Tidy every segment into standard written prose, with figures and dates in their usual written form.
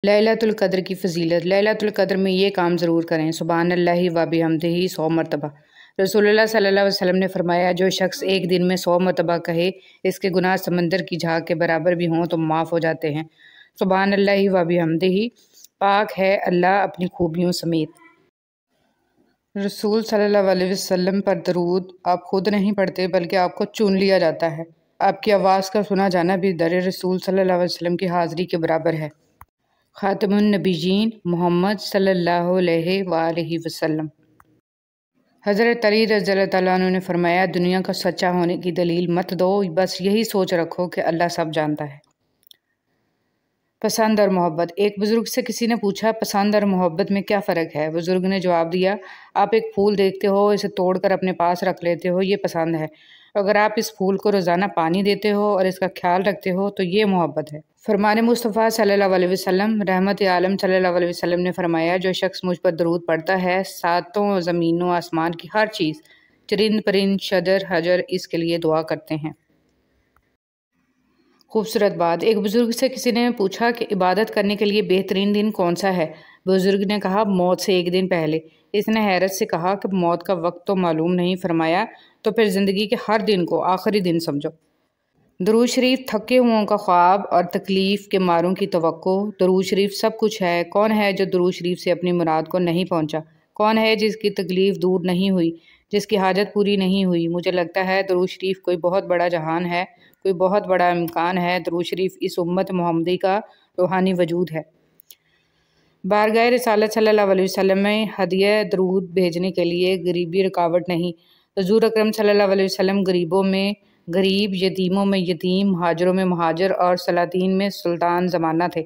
ليلۃ القدر کی فضیلت۔ ليلۃ القدر میں یہ کام ضرور کریں۔ سبحان اللہ و بحمدہ 100 مرتبہ۔ رسول اللہ صلی اللہ علیہ وسلم نے فرمایا، جو شخص ایک دن میں 100 مرتبہ کہے، اس کے گناہ سمندر کی جھاگ کے برابر بھی ہوں تو معاف ہو جاتے ہیں۔ سبحان اللہ و بحمدہ، پاک ہے اللہ اپنی خوبیوں سمیت۔ رسول صلی اللہ علیہ وسلم پر درود آپ خود نہیں پڑھتے بلکہ آپ کو چن لیا جاتا ہے۔ آپ کی آواز کا سنا جانا بھی در رسول صلی اللہ علیہ وسلم کی حاضری کے برابر ہے۔ خاتم النبیین محمد صلی اللہ علیہ وآلہ وسلم۔ حضرت علی رضی اللہ تعالیٰ عنہ نے فرمایا، دنیا کا سچا ہونے کی دلیل مت دو، بس یہی سوچ رکھو کہ اللہ سب جانتا ہے۔ پسند اور محبت۔ ایک بزرگ سے کسی نے پوچھا، پسند اور محبت میں کیا فرق ہے؟ بزرگ نے جواب دیا، آپ ایک پھول دیکھتے ہو، اسے توڑ کر اپنے پاس رکھ لیتے ہو، یہ پسند ہے۔ اگر آپ اس پھول کو روزانہ پانی دیتے ہو اور اس کا خیال رکھتے ہو تو یہ محبت ہے۔ فرمان مصطفیٰ صلی اللہ علیہ وسلم، رحمت عالم صلی اللہ علیہ وسلم نے فرمایا، جو شخص مجھ پر درود پڑھتا ہے، ساتوں زمین و آسمان کی ہر چیز، چرند پرند شجر حجر اس کے لیے دعا کرتے ہیں۔ خوبصورت بات۔ ایک بزرگ سے کسی نے پوچھا کہ عبادت کرنے کے لیے بہترین دن کون سا ہے؟ بزرگ نے کہا، موت سے ایک دن پہلے۔ اس نے حیرت سے کہا کہ موت کا وقت تو معلوم نہیں۔ فرمایا، تو پھر زندگی کے ہر دن کو آخری دن سمجھو۔ درود شریف تھکے ہوں کا خواب اور تکلیف کے ماروں کی توقع۔ درود شریف سب کچھ ہے۔ کون ہے جو درود شریف سے اپنی مراد کو نہیں پہنچا؟ کون ہے جس کی تکلیف دور نہیں ہوئی، جس کی حاجت پوری نہیں ہوئی؟ مجھے لگتا ہے درود شریف کوئی بہت بڑا جہان ہے، کوئی بہت بڑا امکان ہے۔ درود شریف اس امت محمدی کا روحانی وجود ہے۔ بارگاہ رسالت صلی اللہ علیہ وسلم میں ہدیہ درود بھیجنے کے لیے غریبی رکاوٹ نہیں۔ حضور اکرم صلی اللہ علیہ وسلم غریبوں میں غریب، یتیموں میں یتیم، مہاجروں میں مہاجر اور سلاطین میں سلطان زمانہ تھے۔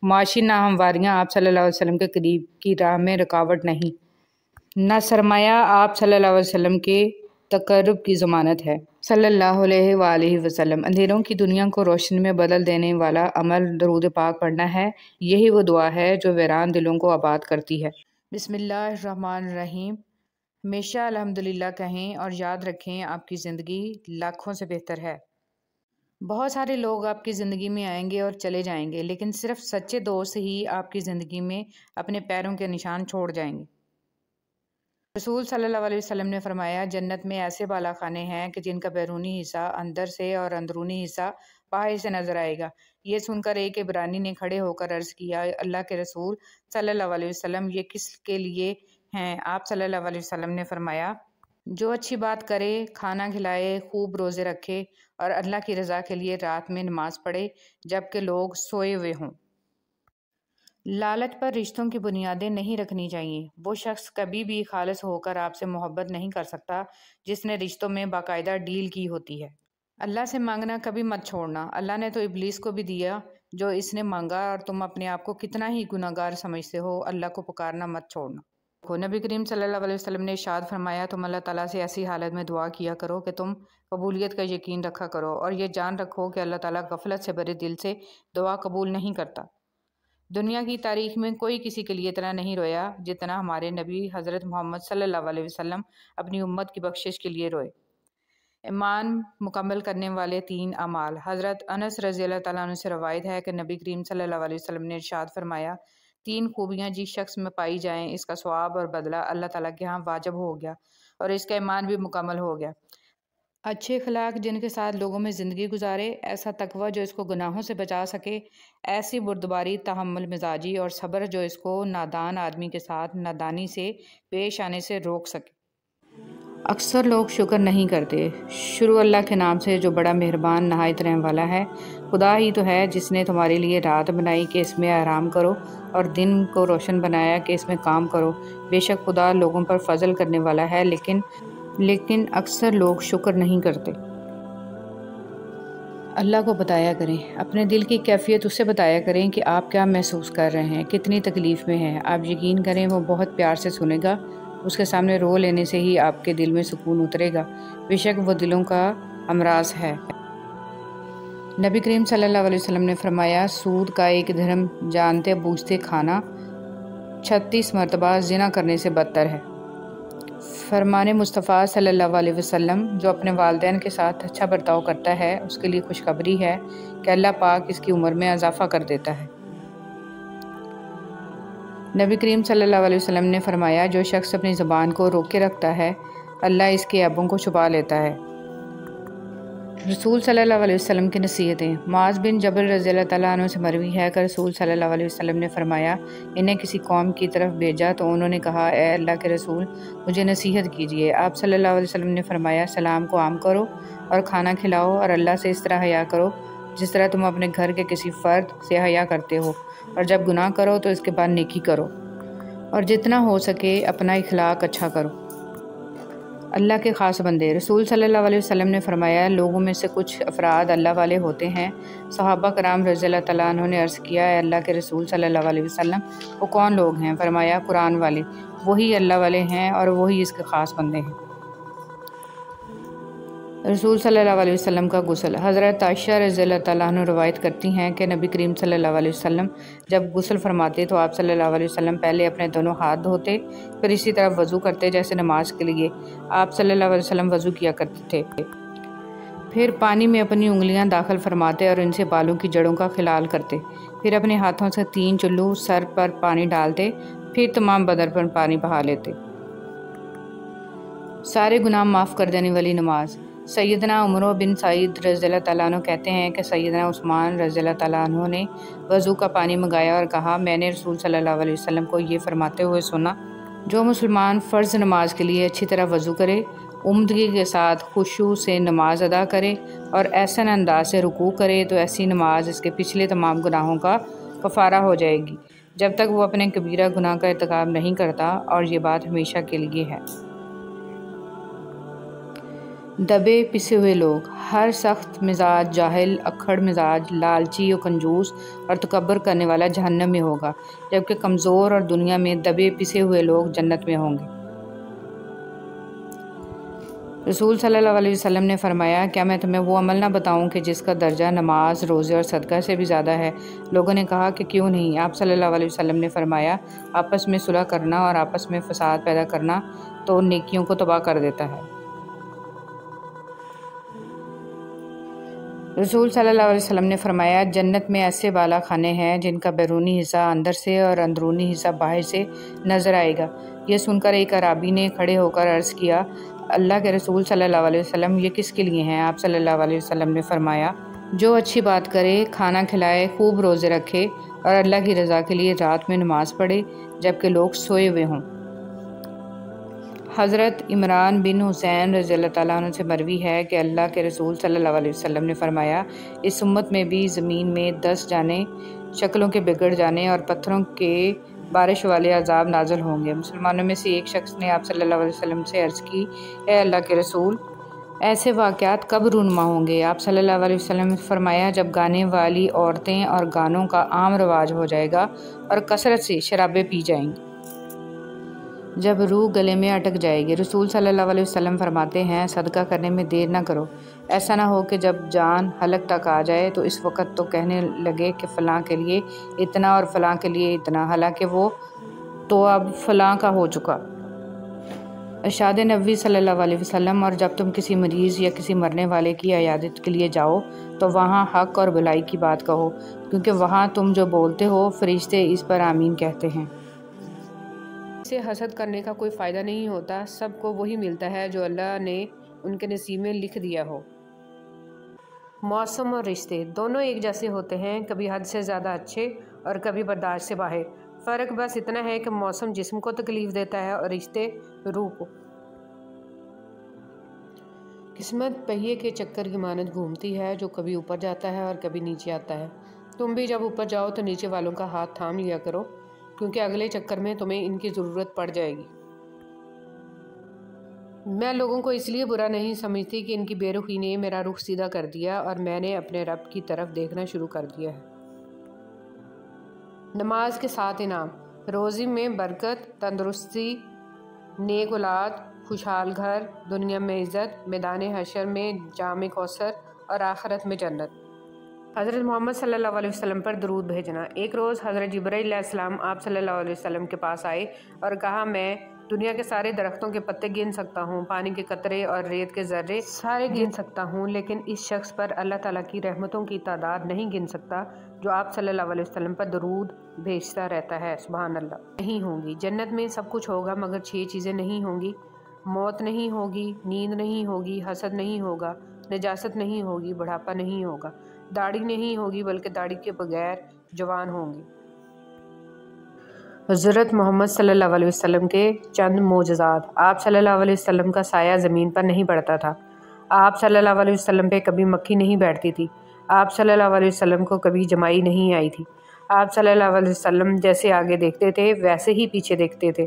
معاشی ناہمواریاں آپ صلی اللہ علیہ وسلم کے قریب کی راہ میں رکاوٹ نہیں، نہ سرمایہ آپ صلی اللہ علیہ وسلم کے تقرب کی ضمانت ہے۔ صلی اللہ علیہ وآلہ وسلم۔ اندھیروں کی دنیا کو روشن میں بدل دینے والا عمل درود پاک پڑھنا ہے۔ یہی وہ دعا ہے جو ویران دلوں کو آباد کرتی ہے۔ بسم اللہ الرحمن الرحیم۔ ہمیشہ الحمدللہ کہیں اور یاد رکھیں، آپ کی زندگی لاکھوں سے بہتر ہے۔ بہت سارے لوگ آپ کی زندگی میں آئیں گے اور چلے جائیں گے، لیکن صرف سچے دوست ہی آپ کی زندگی میں اپنے پیروں کے نشان چھوڑ جائیں گے۔ رسول صلی اللہ علیہ وسلم نے فرمایا، جنت میں ایسے بالا خانے ہیں کہ جن کا بیرونی حصہ اندر سے اور اندرونی حصہ باہر سے نظر آئے گا۔ یہ سن کر ایک عبرانی نے کھڑے ہو کر عرض کیا، اللہ کے رسول صلی اللہ علیہ وسلم، یہ کس کے لیے ہیں؟ آپ صلی اللہ علیہ وسلم نے فرمایا، جو اچھی بات کرے، کھانا کھلائے، خوب روزے رکھے اور اللہ کی رضا کے لیے رات میں نماز پڑھے جبکہ لوگ سوئے ہوئے ہوں۔ لالچ پر رشتوں کی بنیادیں نہیں رکھنی چاہیے۔ وہ شخص کبھی بھی خالص ہو کر آپ سے محبت نہیں کر سکتا جس نے رشتوں میں باقاعدہ ڈیل کی ہوتی ہے۔ اللہ سے مانگنا کبھی مت چھوڑنا۔ اللہ نے تو ابلیس کو بھی دیا جو اس نے مانگا، اور تم اپنے آپ کو کتنا ہی گناہ گار سمجھتے ہو، اللہ کو پکارنا مت چھوڑنا۔ نبی کریم صلی اللہ علیہ وسلم نے ارشاد فرمایا، تم اللہ تعالیٰ سے ایسی حالت میں دعا کیا کرو کہ تم قبولیت کا یقین رکھا کرو، اور یہ جان رکھو کہ اللہ تعالیٰ غفلت سے بھرے دل سے دعا قبول نہیں کرتا۔ دنیا کی تاریخ میں کوئی کسی کے لیے اتنا نہیں رویا جتنا ہمارے نبی حضرت محمد صلی اللہ علیہ وسلم اپنی امت کی بخشش کے لیے روئے۔ ایمان مکمل کرنے والے 3 اعمال۔ حضرت انس رضی اللہ تعالیٰ عنہ سے روایت ہے کہ نبی کریم صلی اللہ علیہ وسلم نے ارشاد فرمایا، 3 خوبیاں جس شخص میں پائی جائیں، اس کا ثواب اور بدلہ اللہ تعالیٰ کے ہاں واجب ہو گیا اور اس کا ایمان بھی مکمل ہو گیا۔ اچھے اخلاق جن کے ساتھ لوگوں میں زندگی گزارے، ایسا تقوی جو اس کو گناہوں سے بچا سکے، ایسی بردباری، تحمل مزاجی اور صبر جو اس کو نادان آدمی کے ساتھ نادانی سے پیش آنے سے روک سکے۔ اکثر لوگ شکر نہیں کرتے۔ شروع اللہ کے نام سے جو بڑا مہربان نہایت رحم والا ہے۔ خدا ہی تو ہے جس نے تمہارے لیے رات بنائی کہ اس میں آرام کرو، اور دن کو روشن بنایا کہ اس میں کام کرو۔ بے شک خدا لوگوں پر فضل کرنے والا ہے، لیکن اکثر لوگ شکر نہیں کرتے۔ اللہ کو بتایا کریں، اپنے دل کی کیفیت اسے بتایا کریں کہ آپ کیا محسوس کر رہے ہیں، کتنی تکلیف میں ہیں۔ آپ یقین کریں وہ بہت پیار سے سنے گا۔ اس کے سامنے رو لینے سے ہی آپ کے دل میں سکون اترے گا۔ بے شک وہ دلوں کا امراض ہے۔ نبی کریم صلی اللہ علیہ وسلم نے فرمایا، سود کا 1 درہم جانتے بوجھتے کھانا 36 مرتبہ زنا کرنے سے بدتر ہے۔ فرمان مصطفیٰ صلی اللہ علیہ وسلم، جو اپنے والدین کے ساتھ اچھا برتاؤ کرتا ہے اس کے لیے خوشخبری ہے کہ اللہ پاک اس کی عمر میں اضافہ کر دیتا ہے۔ نبی کریم صلی اللہ علیہ وسلم نے فرمایا جو شخص اپنی زبان کو روکے رکھتا ہے اللہ اس کے عیبوں کو چھپا لیتا ہے۔ رسول صلی اللہ علیہ وسلم کی نصیحتیں۔ معاذ بن جبل رضی اللہ تعالیٰ عنہ سے مروی ہے کہ رسول صلی اللہ علیہ وسلم نے فرمایا انہیں کسی قوم کی طرف بھیجا تو انہوں نے کہا اے اللہ کے رسول مجھے نصیحت کیجیے۔ آپ صلی اللہ علیہ وسلم نے فرمایا سلام کو عام کرو اور کھانا کھلاؤ اور اللہ سے اس طرح حیا کرو جس طرح تم اپنے گھر کے کسی فرد سے حیا کرتے ہو، اور جب گناہ کرو تو اس کے بعد نیکی کرو، اور جتنا ہو سکے اپنا اخلاق اچھا کرو۔ اللہ کے خاص بندے۔ رسول صلی اللہ علیہ وسلم نے فرمایا لوگوں میں سے کچھ افراد اللہ والے ہوتے ہیں۔ صحابہ کرام رضی اللہ تعالیٰ عنہ نے عرض کیا اے اللہ کے رسول صلی اللہ علیہ وسلم وہ کون لوگ ہیں؟ فرمایا قرآن والے، وہی اللہ والے ہیں اور وہی اس کے خاص بندے ہیں۔ رسول صلی اللہ علیہ وسلم کا غسل۔ حضرت عائشہ رضی اللہ تعالیٰ عنہ روایت کرتی ہیں کہ نبی کریم صلی اللہ علیہ وسلم جب غسل فرماتے تو آپ صلی اللہ علیہ وسلم پہلے اپنے دونوں ہاتھ دھوتے، پھر اسی طرح وضو کرتے جیسے نماز کے لیے آپ صلی اللہ علیہ وسلم وضو کیا کرتے تھے۔ پھر پانی میں اپنی انگلیاں داخل فرماتے اور ان سے بالوں کی جڑوں کا خلال کرتے، پھر اپنے ہاتھوں سے 3 چلو سر پر پانی ڈالتے، پھر تمام بدن پر پانی بہا لیتے۔ سارے گناہ معاف کر دینے والی نماز۔ سیدنا عمر بن سعید رضی اللہ تعالیٰ عنہ کہتے ہیں کہ سیدنا عثمان رضی اللہ تعالیٰ عنہ نے وضو کا پانی منگایا اور کہا میں نے رسول صلی اللہ علیہ وسلم کو یہ فرماتے ہوئے سنا جو مسلمان فرض نماز کے لیے اچھی طرح وضو کرے، عمدگی کے ساتھ خشوع سے نماز ادا کرے اور احسن انداز سے رکوع کرے تو ایسی نماز اس کے پچھلے تمام گناہوں کا کفارہ ہو جائے گی جب تک وہ اپنے کبیرہ گناہ کا ارتکاب نہیں کرتا، اور یہ بات ہمیشہ کے لیے ہے۔ دبے پسے ہوئے لوگ۔ ہر سخت مزاج، جاہل، اکھڑ مزاج، لالچی و کنجوس اور تکبر کرنے والا جہنم میں ہوگا، جبکہ کمزور اور دنیا میں دبے پسے ہوئے لوگ جنت میں ہوں گے۔ رسول صلی اللہ علیہ وسلم نے فرمایا کیا میں تمہیں وہ عمل نہ بتاؤں کہ جس کا درجہ نماز، روزے اور صدقہ سے بھی زیادہ ہے؟ لوگوں نے کہا کہ کیوں نہیں؟ آپ صلی اللہ علیہ وسلم نے فرمایا آپس میں صلح کرنا اور آپس میں فساد پیدا کرنا تو نیکیوں کو تباہ کر دیتا ہے۔ رسول صلی اللہ علیہ وسلم نے فرمایا جنت میں ایسے بالا خانے ہیں جن کا بیرونی حصہ اندر سے اور اندرونی حصہ باہر سے نظر آئے گا۔ یہ سن کر ایک اعرابی نے کھڑے ہو کر عرض کیا اللہ کے رسول صلی اللہ علیہ وسلم یہ کس کے لیے ہیں؟ آپ صلی اللہ علیہ وسلم نے فرمایا جو اچھی بات کرے، کھانا کھلائے، خوب روزے رکھے اور اللہ کی رضا کے لیے رات میں نماز پڑھے جبکہ لوگ سوئے ہوئے ہوں۔ حضرت عمران بن حسین رضی اللہ تعالیٰ عنہ سے مروی ہے کہ اللہ کے رسول صلی اللہ علیہ وسلم نے فرمایا اس امت میں بھی زمین میں 10 جانے، شکلوں کے بگڑ جانے اور پتھروں کے بارش والے عذاب نازل ہوں گے۔ مسلمانوں میں سے ایک شخص نے آپ صلی اللہ علیہ وسلم سے عرض کی اے اللہ کے رسول ایسے واقعات کب رونما ہوں گے؟ آپ صلی اللہ علیہ وسلم نے فرمایا جب گانے والی عورتیں اور گانوں کا عام رواج ہو جائے گا اور کثرت سے شرابیں پی جائیں گی، جب روح گلے میں اٹک جائے گی۔ رسول صلی اللہ علیہ وسلم فرماتے ہیں صدقہ کرنے میں دیر نہ کرو، ایسا نہ ہو کہ جب جان حلق تک آ جائے تو اس وقت تو کہنے لگے کہ فلاں کے لیے اتنا اور فلاں کے لیے اتنا، حالانکہ وہ تو اب فلاں کا ہو چکا۔ ارشاد نبوی صلی اللہ علیہ وسلم اور جب تم کسی مریض یا کسی مرنے والے کی عیادت کے لیے جاؤ تو وہاں حق اور بھلائی کی بات کہو، کیونکہ وہاں تم جو بولتے ہو فرشتے اس پر آمین کہتے ہیں۔ اسے حسد کرنے کا کوئی فائدہ نہیں ہوتا، سب کو وہی ملتا ہے جو اللہ نے ان کے نصیب میں لکھ دیا ہو۔ موسم اور رشتے دونوں ایک جیسے ہوتے ہیں، کبھی حد سے زیادہ اچھے اور کبھی برداشت سے باہر۔ فرق بس اتنا ہے کہ موسم جسم کو تکلیف دیتا ہے اور رشتے روح کو۔ قسمت پہیے کے چکر کی مانند گھومتی ہے جو کبھی اوپر جاتا ہے اور کبھی نیچے آتا ہے۔ تم بھی جب اوپر جاؤ تو نیچے والوں کا ہاتھ تھام لیا کرو، کیونکہ اگلے چکر میں تمہیں ان کی ضرورت پڑ جائے گی۔ میں لوگوں کو اس لیے برا نہیں سمجھتی کہ ان کی بے رخی نے میرا رخ سیدھا کر دیا اور میں نے اپنے رب کی طرف دیکھنا شروع کر دیا ہے۔ نماز کے 7 انعام۔ روزی میں برکت، تندرستی، نیک اولاد، خوشحال گھر، دنیا میں عزت، میدان حشر میں جام کوثر اور آخرت میں جنت۔ حضرت محمد صلی اللہ علیہ وسلم پر درود بھیجنا۔ ایک روز حضرت جبرائیل علیہ السلام آپ صلی اللہ علیہ وسلم کے پاس آئے اور کہا میں دنیا کے سارے درختوں کے پتے گن سکتا ہوں، پانی کے قطرے اور ریت کے ذرے سارے گن سکتا ہوں، لیکن اس شخص پر اللہ تعالیٰ کی رحمتوں کی تعداد نہیں گن سکتا جو آپ صلی اللہ علیہ وسلم پر درود بھیجتا رہتا ہے۔ سبحان اللہ۔ نہیں ہوں گی جنت میں سب کچھ ہوگا مگر 6 چیزیں نہیں ہوں گی۔ موت نہیں ہوگی، نیند نہیں ہوگی، حسد نہیں ہوگا، نجاست نہیں ہوگی، بڑھاپا نہیں ہوگا، داڑھی نہیں ہوگی بلکہ داڑھی کے بغیر جوان ہوں گی۔ حضرت محمد صلی اللہ علیہ وسلم کے چند معجزات۔ آپ صلی اللہ علیہ وسلم کا سایہ زمین پر نہیں پڑتا تھا۔ آپ صلی اللہ علیہ وسلم پہ کبھی مکھی نہیں بیٹھتی تھی۔ آپ صلی اللہ علیہ وسلم کو کبھی جمائی نہیں آئی تھی۔ آپ صلی اللہ علیہ وسلم جیسے آگے دیکھتے تھے ویسے ہی پیچھے دیکھتے تھے۔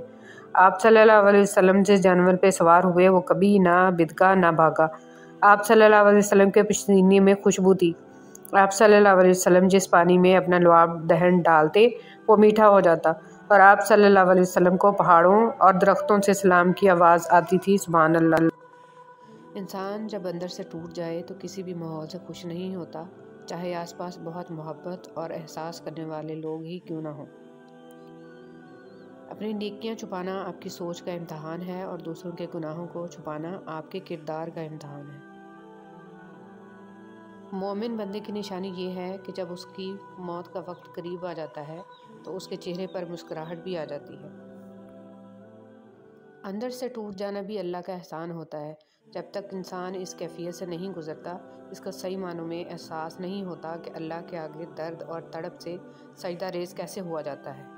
آپ صلی اللہ علیہ وسلم جس جانور پہ سوار ہوئے وہ کبھی نہ بدکا نہ بھاگا۔ آپ صلی اللہ علیہ وسلم کے پسینے میں خوشبو تھی۔ آپ صلی اللہ علیہ وسلم جس پانی میں اپنا لعاب دہن ڈالتے وہ میٹھا ہو جاتا، اور آپ صلی اللہ علیہ وسلم کو پہاڑوں اور درختوں سے سلام کی آواز آتی تھی۔ سبحان اللہ۔ انسان جب اندر سے ٹوٹ جائے تو کسی بھی ماحول سے خوش نہیں ہوتا، چاہے آس پاس بہت محبت اور احساس کرنے والے لوگ ہی کیوں نہ ہوں۔ اپنی نیکیاں چھپانا آپ کی سوچ کا امتحان ہے اور دوسروں کے گناہوں کو چھپانا آپ کے کردار کا امتحان ہے۔ مومن بندے کی نشانی یہ ہے کہ جب اس کی موت کا وقت قریب آ جاتا ہے تو اس کے چہرے پر مسکراہٹ بھی آ جاتی ہے۔ اندر سے ٹوٹ جانا بھی اللہ کا احسان ہوتا ہے۔ جب تک انسان اس کیفیت سے نہیں گزرتا، اس کا صحیح معنوں میں احساس نہیں ہوتا کہ اللہ کے آگے درد اور تڑپ سے سجدہ ریز کیسے ہوا جاتا ہے۔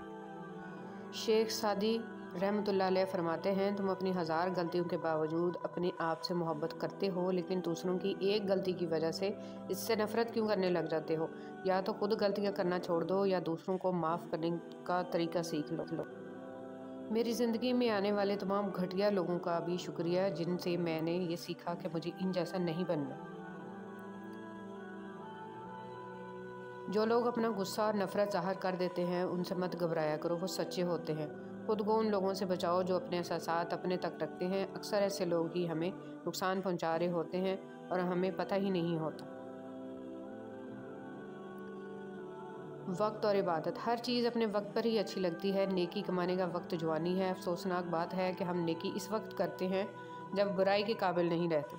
شیخ سعدی رحمۃ اللہ علیہ فرماتے ہیں، تم اپنی 1000 غلطیوں کے باوجود اپنے آپ سے محبت کرتے ہو، لیکن دوسروں کی ایک غلطی کی وجہ سے اس سے نفرت کیوں کرنے لگ جاتے ہو؟ یا تو خود غلطیاں کرنا چھوڑ دو یا دوسروں کو معاف کرنے کا طریقہ سیکھ لو۔ میری زندگی میں آنے والے تمام گھٹیا لوگوں کا بھی شکریہ جن سے میں نے یہ سیکھا کہ مجھے ان جیسا نہیں بننا۔ جو لوگ اپنا غصہ اور نفرت ظاہر کر دیتے ہیں ان سے مت گھبرایا کرو، وہ سچے ہوتے ہیں۔ خود کو ان لوگوں سے بچاؤ جو اپنے احساسات اپنے تک رکھتے ہیں۔ اکثر ایسے لوگ ہی ہمیں نقصان پہنچا رہے ہوتے ہیں اور ہمیں پتہ ہی نہیں ہوتا۔ وقت اور عبادت۔ ہر چیز اپنے وقت پر ہی اچھی لگتی ہے۔ نیکی کمانے کا وقت جوانی ہے۔ افسوسناک بات ہے کہ ہم نیکی اس وقت کرتے ہیں جب برائی کے قابل نہیں رہتے۔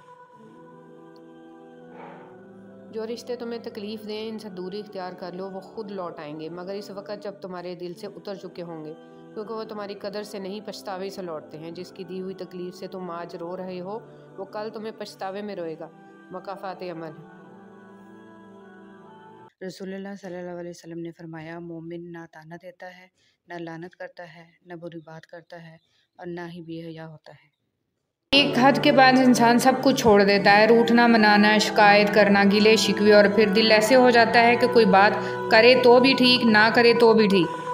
جو رشتے تمہیں تکلیف دیں ان سے دوری اختیار کر لو، وہ خود لوٹ آئیں گے، مگر اس وقت جب تمہارے دل سے اتر چکے ہوں گے، کیونکہ وہ تمہاری قدر سے نہیں پچھتاوے سے لوٹتے ہیں۔ جس کی دی ہوئی تکلیف سے تم آج رو رہے ہو وہ کل تمہیں پچھتاوے میں روئے گا۔ مکافات عمل ہے۔ رسول اللہ صلی اللہ علیہ وسلم نے فرمایا، مومن نہ طعنہ دیتا ہے، نہ لعنت کرتا ہے، نہ بری بات کرتا ہے اور نہ ہی بے حیا ہوتا ہے۔ ایک حد کے بعد انسان سب کچھ چھوڑ دیتا ہے، روٹھنا منانا، شکایت کرنا، گلے شکوے، اور پھر دل ایسے ہو جاتا ہے کہ کوئی بات کرے تو بھی ٹھیک، نہ کرے تو بھی ٹھیک۔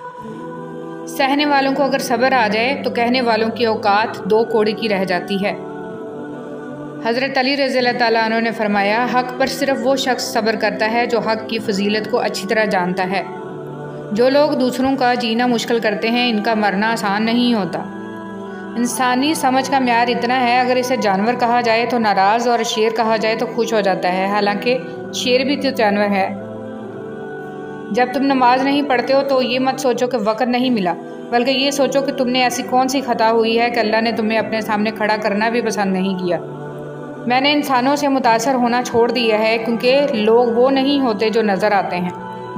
سہنے والوں کو اگر صبر آ جائے تو کہنے والوں کی اوقات 2 کوڑی کی رہ جاتی ہے۔ حضرت علی رضی اللہ تعالیٰ عنہ نے فرمایا، حق پر صرف وہ شخص صبر کرتا ہے جو حق کی فضیلت کو اچھی طرح جانتا ہے۔ جو لوگ دوسروں کا جینا مشکل کرتے ہیں ان کا مرنا آسان نہیں ہوتا۔ انسانی سمجھ کا معیار اتنا ہے، اگر اسے جانور کہا جائے تو ناراض اور شیر کہا جائے تو خوش ہو جاتا ہے، حالانکہ شیر بھی تو جانور ہے۔ جب تم نماز نہیں پڑھتے ہو تو یہ مت سوچو کہ وقت نہیں ملا، بلکہ یہ سوچو کہ تم نے ایسی کون سی خطا ہوئی ہے کہ اللہ نے تمہیں اپنے سامنے کھڑا کرنا بھی پسند نہیں کیا۔ میں نے انسانوں سے متاثر ہونا چھوڑ دیا ہے کیونکہ لوگ وہ نہیں ہوتے جو نظر آتے ہیں۔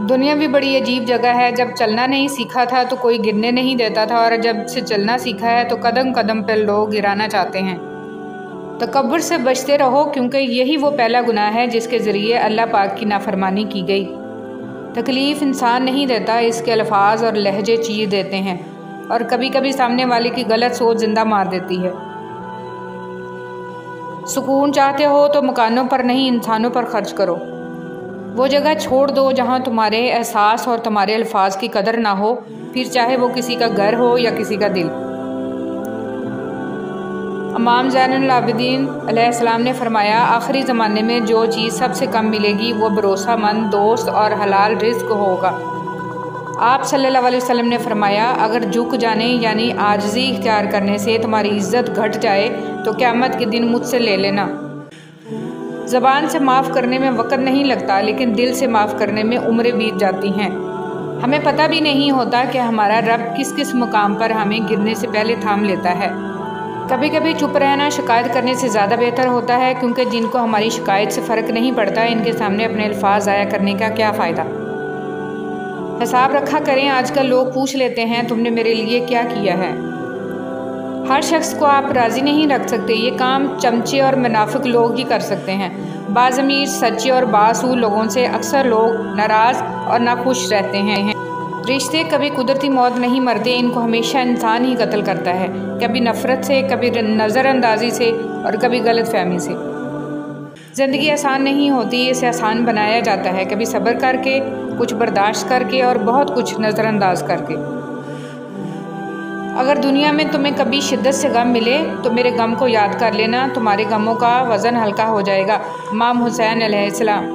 دنیا بھی بڑی عجیب جگہ ہے۔ جب چلنا نہیں سیکھا تھا تو کوئی گرنے نہیں دیتا تھا، اور جب سے چلنا سیکھا ہے تو قدم قدم پہ لوگ گرانا چاہتے ہیں۔ تکبر سے بچتے رہو کیونکہ یہی وہ پہلا گناہ ہے جس کے ذریعے اللہ پاک کی نافرمانی کی گئی۔ تکلیف انسان نہیں دیتا، اس کے الفاظ اور لہجے چیر دیتے ہیں، اور کبھی کبھی سامنے والے کی غلط سوچ زندہ مار دیتی ہے۔ سکون چاہتے ہو تو مکانوں پر نہیں انسانوں پر خرچ کرو۔ وہ جگہ چھوڑ دو جہاں تمہارے احساس اور تمہارے الفاظ کی قدر نہ ہو، پھر چاہے وہ کسی کا گھر ہو یا کسی کا دل۔ امام زین العابدین علیہ السلام نے فرمایا، آخری زمانے میں جو چیز سب سے کم ملے گی وہ بھروسہ مند دوست اور حلال رزق ہوگا۔ آپ صلی اللہ علیہ وسلم نے فرمایا، اگر جھک جانے یعنی عاجزی اختیار کرنے سے تمہاری عزت گھٹ جائے تو قیامت کے دن مجھ سے لے لینا۔ زبان سے معاف کرنے میں وقت نہیں لگتا، لیکن دل سے معاف کرنے میں عمریں بیت جاتی ہیں۔ ہمیں پتہ بھی نہیں ہوتا کہ ہمارا رب کس کس مقام پر ہمیں گرنے سے پہلے تھام لیتا ہے۔ کبھی کبھی چپ رہنا شکایت کرنے سے زیادہ بہتر ہوتا ہے، کیونکہ جن کو ہماری شکایت سے فرق نہیں پڑتا ان کے سامنے اپنے الفاظ ضائع کرنے کا کیا فائدہ۔ حساب رکھا کریں۔ آج کل لوگ پوچھ لیتے ہیں تم نے میرے لیے کیا کیا ہے۔ ہر شخص کو آپ راضی نہیں رکھ سکتے، یہ کام چمچے اور منافق لوگ ہی کر سکتے ہیں۔ بعض امیر، سچے اور بااصول لوگوں سے اکثر لوگ ناراض اور ناخوش رہتے ہیں۔ رشتے کبھی قدرتی موت نہیں مرتے، ان کو ہمیشہ انسان ہی قتل کرتا ہے، کبھی نفرت سے، کبھی نظر اندازی سے اور کبھی غلط فہمی سے۔ زندگی آسان نہیں ہوتی، اسے آسان بنایا جاتا ہے، کبھی صبر کر کے، کچھ برداشت کر کے اور بہت کچھ نظر انداز کر کے۔ اگر دنیا میں تمہیں کبھی شدت سے غم ملے تو میرے غم کو یاد کر لینا، تمہارے غموں کا وزن ہلکا ہو جائے گا۔ امام حسین علیہ السلام۔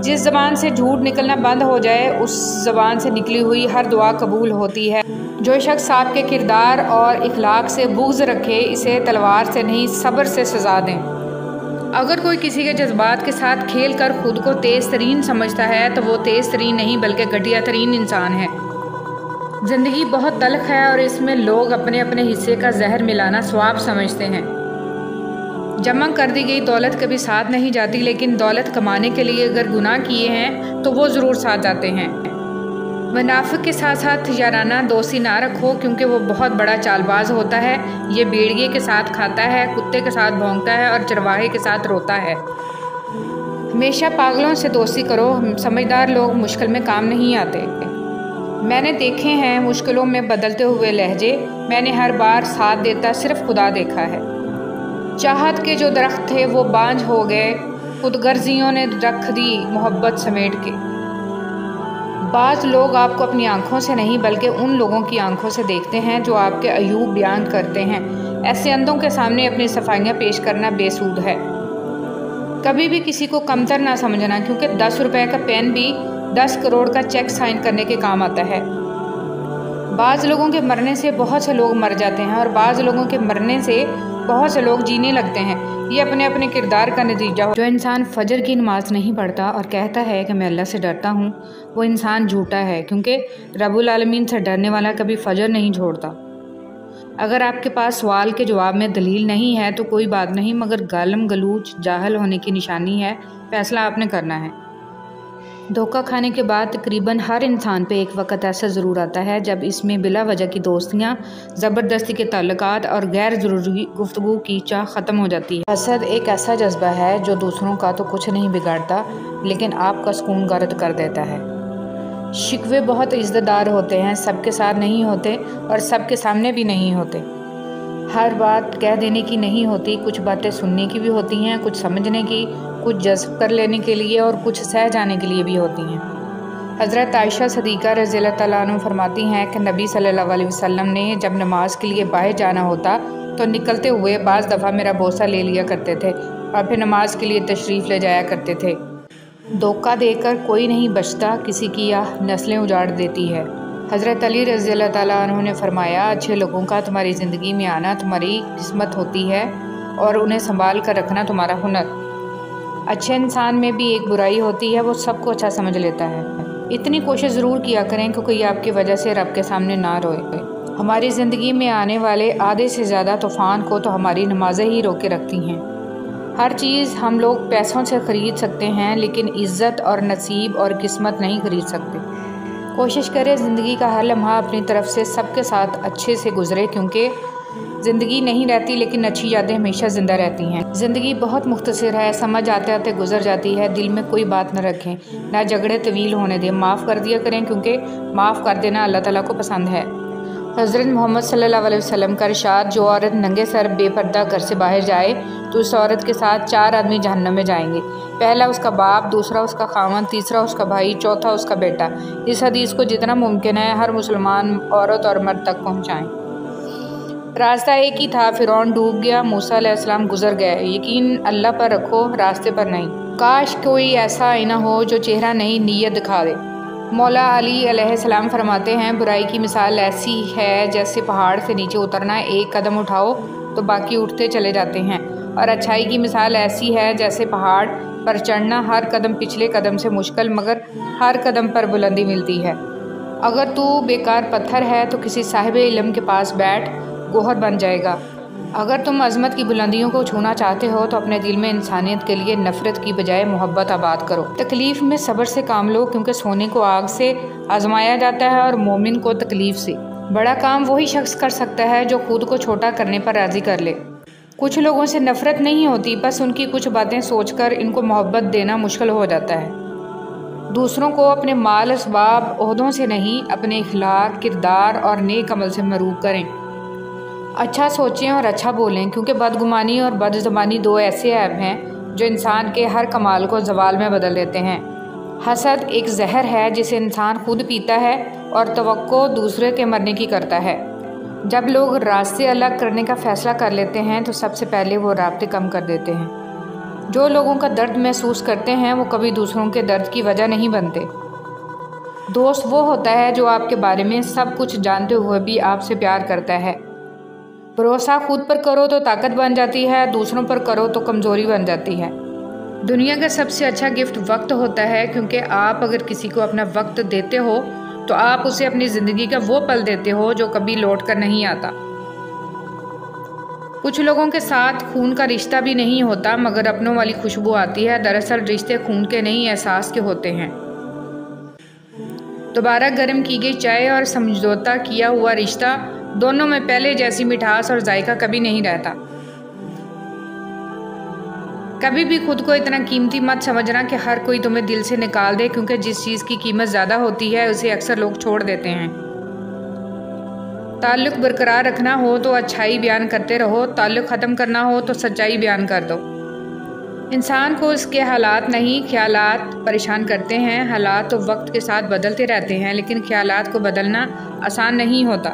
جس زبان سے جھوٹ نکلنا بند ہو جائے اس زبان سے نکلی ہوئی ہر دعا قبول ہوتی ہے۔ جو شخص آپ کے کردار اور اخلاق سے بغض رکھے اسے تلوار سے نہیں صبر سے سزا دیں۔ اگر کوئی کسی کے جذبات کے ساتھ کھیل کر خود کو تیز ترین سمجھتا ہے تو وہ تیز ترین نہیں بلکہ گھٹیا ترین انسان ہے۔ زندگی بہت تلخ ہے اور اس میں لوگ اپنے اپنے حصے کا زہر ملانا ثواب سمجھتے ہیں۔ جمع کر دی گئی دولت کبھی ساتھ نہیں جاتی، لیکن دولت کمانے کے لیے اگر گناہ کیے ہیں تو وہ ضرور ساتھ جاتے ہیں۔ منافق کے ساتھ ساتھ یارانہ دوستی نہ رکھو، کیونکہ وہ بہت بڑا چال باز ہوتا ہے۔ یہ بھیڑیے کے ساتھ کھاتا ہے، کتے کے ساتھ بھونکتا ہے اور چرواہے کے ساتھ روتا ہے۔ ہمیشہ پاگلوں سے دوستی کرو، سمجھدار لوگ مشکل میں کام نہیں آتے۔ میں نے دیکھے ہیں مشکلوں میں بدلتے ہوئے لہجے، میں نے ہر بار ساتھ دیتا صرف خدا دیکھا ہے۔ چاہت کے جو درخت تھے وہ بانجھ ہو گئے، خود غرضیوں نے رکھ دی محبت سمیٹ کے۔ بعض لوگ آپ کو اپنی آنکھوں سے نہیں بلکہ ان لوگوں کی آنکھوں سے دیکھتے ہیں جو آپ کے عیوب بیان کرتے ہیں۔ ایسے اندھوں کے سامنے اپنی صفائیاں پیش کرنا بے سود ہے۔ کبھی بھی کسی کو کمتر نہ سمجھنا، کیونکہ 10 روپے کا پین بھی 10 کروڑ کا چیک سائن کرنے کے کام آتا ہے۔ بعض لوگوں کے مرنے سے بہت سے لوگ مر جاتے ہیں اور بعض لوگوں کے مرنے سے بہت سے لوگ جینے لگتے ہیں۔ یہ اپنے اپنے کردار کا نتیجہ ہو۔ جو انسان فجر کی نماز نہیں پڑھتا اور کہتا ہے کہ میں اللہ سے ڈرتا ہوں، وہ انسان جھوٹا ہے، کیونکہ رب العالمین سے ڈرنے والا کبھی فجر نہیں چھوڑتا۔ اگر آپ کے پاس سوال کے جواب میں دلیل نہیں ہے تو کوئی بات نہیں، مگر گالم گلوچ جاہل ہونے کی نشانی ہے، فیصلہ آپ نے کرنا ہے۔ دھوکہ کھانے کے بعد تقریباً ہر انسان پہ ایک وقت ایسا ضرور آتا ہے جب اس میں بلا وجہ کی دوستیاں، زبردستی کے تعلقات اور غیر ضروری گفتگو کی چاہ ختم ہو جاتی ہے۔ حسد ایک ایسا جذبہ ہے جو دوسروں کا تو کچھ نہیں بگاڑتا لیکن آپ کا سکون غارت کر دیتا ہے۔ شکوے بہت عزت دار ہوتے ہیں، سب کے ساتھ نہیں ہوتے اور سب کے سامنے بھی نہیں ہوتے۔ ہر بات کہہ دینے کی نہیں ہوتی، کچھ باتیں سننے کی بھی ہوتی ہیں، کچھ سمجھنے کی، کچھ جذب کر لینے کے لیے اور کچھ سہ جانے کے لیے بھی ہوتی ہیں۔ حضرت عائشہ صدیقہ رضی اللہ تعالیٰ عنہ فرماتی ہیں کہ نبی صلی اللہ علیہ وسلم نے جب نماز کے لیے باہر جانا ہوتا تو نکلتے ہوئے بعض دفعہ میرا بوسہ لے لیا کرتے تھے اور پھر نماز کے لیے تشریف لے جایا کرتے تھے۔ دھوکہ دے کر کوئی نہیں بچتا، کسی کی یہ نسلیں اجاڑ دیتی ہے۔ حضرت علی رضی اللہ تعالیٰ عنہ نے فرمایا اچھے لوگوں کا تمہاری زندگی میں آنا تمہاری قسمت ہوتی ہے اور انہیں سنبھال کر رکھنا تمہارا ہنر۔ اچھے انسان میں بھی ایک برائی ہوتی ہے، وہ سب کو اچھا سمجھ لیتا ہے۔ اتنی کوشش ضرور کیا کریں کہ کوئی آپ کی وجہ سے رب کے سامنے نہ روئے۔ ہماری زندگی میں آنے والے آدھے سے زیادہ طوفان کو تو ہماری نمازیں ہی روکے رکھتی ہیں۔ ہر چیز ہم لوگ پیسوں سے خرید سکتے ہیں لیکن عزت اور نصیب اور قسمت نہیں خرید سکتے۔ کوشش کریں زندگی کا ہر لمحہ اپنی طرف سے سب کے ساتھ اچھے سے گزرے، کیونکہ زندگی نہیں رہتی لیکن اچھی یادیں ہمیشہ زندہ رہتی ہیں۔ زندگی بہت مختصر ہے، سمجھ آتے آتے گزر جاتی ہے، دل میں کوئی بات نہ رکھیں، نہ جھگڑے طویل ہونے دیں، معاف کر دیا کریں کیونکہ معاف کر دینا اللہ تعالیٰ کو پسند ہے۔ حضرت محمد صلی اللہ علیہ وسلم کا ارشاد، جو عورت ننگے سر بے پردہ گھر سے باہر جائے تو اس عورت کے ساتھ 4 آدمی جہنم میں جائیں گے، پہلا اس کا باپ، دوسرا اس کا خاوند، تیسرا اس کا بھائی، چوتھا اس کا بیٹا۔ اس حدیث کو جتنا ممکن ہے ہر مسلمان عورت اور مرد تک پہنچائیں۔ راستہ ایک ہی تھا، فرعون ڈوب گیا، موسیٰ علیہ السلام گزر گئے، یقین اللہ پر رکھو، راستے پر نہیں۔ کاش کوئی ایسا آئینہ ہو جو چہرہ نہیں نیت دکھا دے۔ مولا علی علیہ السلام فرماتے ہیں برائی کی مثال ایسی ہے جیسے پہاڑ سے نیچے اترنا، ایک قدم اٹھاؤ تو باقی اٹھتے چلے جاتے ہیں، اور اچھائی کی مثال ایسی ہے جیسے پہاڑ پر چڑھنا ہر قدم پچھلے قدم سے مشکل مگر ہر قدم پر بلندی ملتی ہے۔ اگر تو بیکار پتھر ہے تو کسی صاحب علم کے پاس بیٹھ، گوہر بن جائے گا۔ اگر تم عظمت کی بلندیوں کو چھونا چاہتے ہو تو اپنے دل میں انسانیت کے لیے نفرت کی بجائے محبت آباد کرو۔ تکلیف میں صبر سے کام لو، کیونکہ سونے کو آگ سے آزمایا جاتا ہے اور مومن کو تکلیف سے۔ بڑا کام وہی شخص کر سکتا ہے جو خود کو چھوٹا کرنے پر راضی کر لے۔ کچھ لوگوں سے نفرت نہیں ہوتی، بس ان کی کچھ باتیں سوچ کر ان کو محبت دینا مشکل ہو جاتا ہے۔ دوسروں کو اپنے مال، اسباب، عہدوں سے نہیں، اپنے اخلاق، کردار اور نیک عمل سے مروب کریں۔ اچھا سوچیں اور اچھا بولیں، کیونکہ بدگمانی اور بد زبانی دو ایسے عیب ہیں جو انسان کے ہر کمال کو زوال میں بدل دیتے ہیں۔ حسد ایک زہر ہے جسے انسان خود پیتا ہے اور توقع دوسرے کے مرنے کی کرتا ہے۔ جب لوگ راستے الگ کرنے کا فیصلہ کر لیتے ہیں تو سب سے پہلے وہ رابطے کم کر دیتے ہیں۔ جو لوگوں کا درد محسوس کرتے ہیں وہ کبھی دوسروں کے درد کی وجہ نہیں بنتے۔ دوست وہ ہوتا ہے جو آپ کے بارے میں سب کچھ جانتے ہوئے بھی آپ سے پیار کرتا ہے۔ بھروسہ خود پر کرو تو طاقت بن جاتی ہے، دوسروں پر کرو تو کمزوری بن جاتی ہے۔ دنیا کا سب سے اچھا گفٹ وقت ہوتا ہے، کیونکہ آپ اگر کسی کو اپنا وقت دیتے ہو تو آپ اسے اپنی زندگی کا وہ پل دیتے ہو جو کبھی لوٹ کر نہیں آتا۔ کچھ لوگوں کے ساتھ خون کا رشتہ بھی نہیں ہوتا مگر اپنوں والی خوشبو آتی ہے۔ دراصل رشتے خون کے نہیں، احساس کے ہوتے ہیں۔ دوبارہ گرم کی گئی چائے اور سمجھوتہ کیا ہوا رشتہ، دونوں میں پہلے جیسی مٹھاس اور ذائقہ کبھی نہیں رہتا۔ کبھی بھی خود کو اتنا قیمتی مت سمجھنا کہ ہر کوئی تمہیں دل سے نکال دے، کیونکہ جس چیز کی قیمت زیادہ ہوتی ہے اسے اکثر لوگ چھوڑ دیتے ہیں۔ تعلق برقرار رکھنا ہو تو اچھائی بیان کرتے رہو، تعلق ختم کرنا ہو تو سچائی بیان کر دو۔ انسان کو اس کے حالات نہیں، خیالات پریشان کرتے ہیں۔ حالات تو وقت کے ساتھ بدلتے رہتے ہیں، لیکن خیالات کو بدلنا آسان نہیں ہوتا۔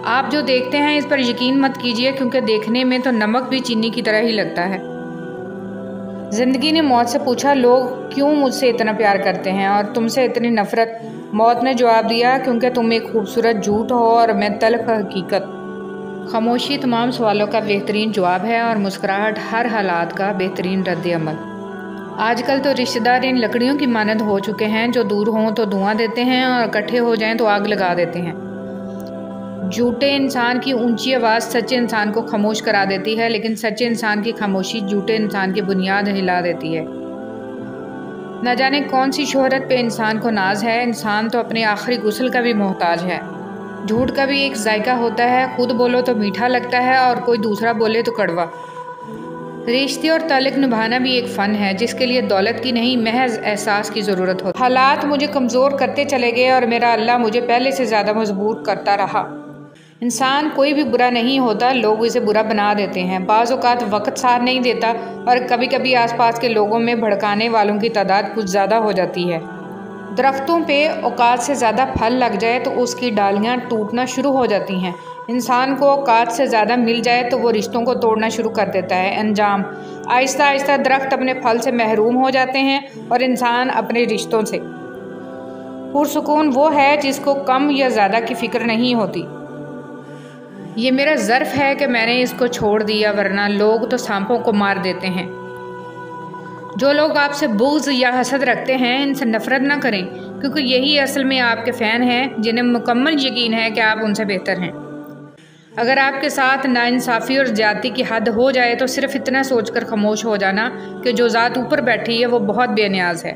آپ جو دیکھتے ہیں اس پر یقین مت کیجیے، کیونکہ دیکھنے میں تو نمک بھی چینی کی طرح ہی لگتا ہے۔ زندگی نے موت سے پوچھا، لوگ کیوں مجھ سے اتنا پیار کرتے ہیں اور تم سے اتنی نفرت؟ موت نے جواب دیا، کیونکہ تم ایک خوبصورت جھوٹ ہو اور میں تلخ حقیقت۔ خاموشی تمام سوالوں کا بہترین جواب ہے اور مسکراہٹ ہر حالات کا بہترین رد عمل۔ آج کل تو رشتہ دار ان لکڑیوں کی مانند ہو چکے ہیں جو دور ہوں تو دھواں دیتے ہیں اور اکٹھے ہو جائیں تو آگ لگا دیتے ہیں۔ جھوٹے انسان کی اونچی آواز سچے انسان کو خاموش کرا دیتی ہے، لیکن سچے انسان کی خاموشی جھوٹے انسان کی بنیاد ہلا دیتی ہے۔ نہ جانے کون سی شہرت پہ انسان کو ناز ہے، انسان تو اپنے آخری غسل کا بھی محتاج ہے۔ جھوٹ کا بھی ایک ذائقہ ہوتا ہے، خود بولو تو میٹھا لگتا ہے اور کوئی دوسرا بولے تو کڑوا۔ رشتے اور تعلق نبھانا بھی ایک فن ہے جس کے لیے دولت کی نہیں، محض احساس کی ضرورت ہوتی ہے۔ حالات مجھے کمزور کرتے چلے گئے اور میرا اللہ مجھے پہلے سے زیادہ مضبوط کرتا رہا۔ انسان کوئی بھی برا نہیں ہوتا، لوگ اسے برا بنا دیتے ہیں۔ بعض اوقات وقت ساتھ نہیں دیتا اور کبھی کبھی آس پاس کے لوگوں میں بھڑکانے والوں کی تعداد کچھ زیادہ ہو جاتی ہے۔ درختوں پہ اوقات سے زیادہ پھل لگ جائے تو اس کی ڈالیاں ٹوٹنا شروع ہو جاتی ہیں۔ انسان کو اوقات سے زیادہ مل جائے تو وہ رشتوں کو توڑنا شروع کر دیتا ہے۔ انجام: آہستہ آہستہ درخت اپنے پھل سے محروم ہو جاتے ہیں اور انسان اپنے رشتوں سے۔ پرسکون وہ ہے جس کو کم یا زیادہ کی فکر نہیں ہوتی۔ یہ میرا ظرف ہے کہ میں نے اس کو چھوڑ دیا، ورنہ لوگ تو سانپوں کو مار دیتے ہیں۔ جو لوگ آپ سے بغض یا حسد رکھتے ہیں ان سے نفرت نہ کریں، کیونکہ یہی اصل میں آپ کے فین ہیں جنہیں مکمل یقین ہے کہ آپ ان سے بہتر ہیں۔ اگر آپ کے ساتھ ناانصافی اور زیادتی کی حد ہو جائے تو صرف اتنا سوچ کر خاموش ہو جانا کہ جو ذات اوپر بیٹھی ہے وہ بہت بے نیاز ہے۔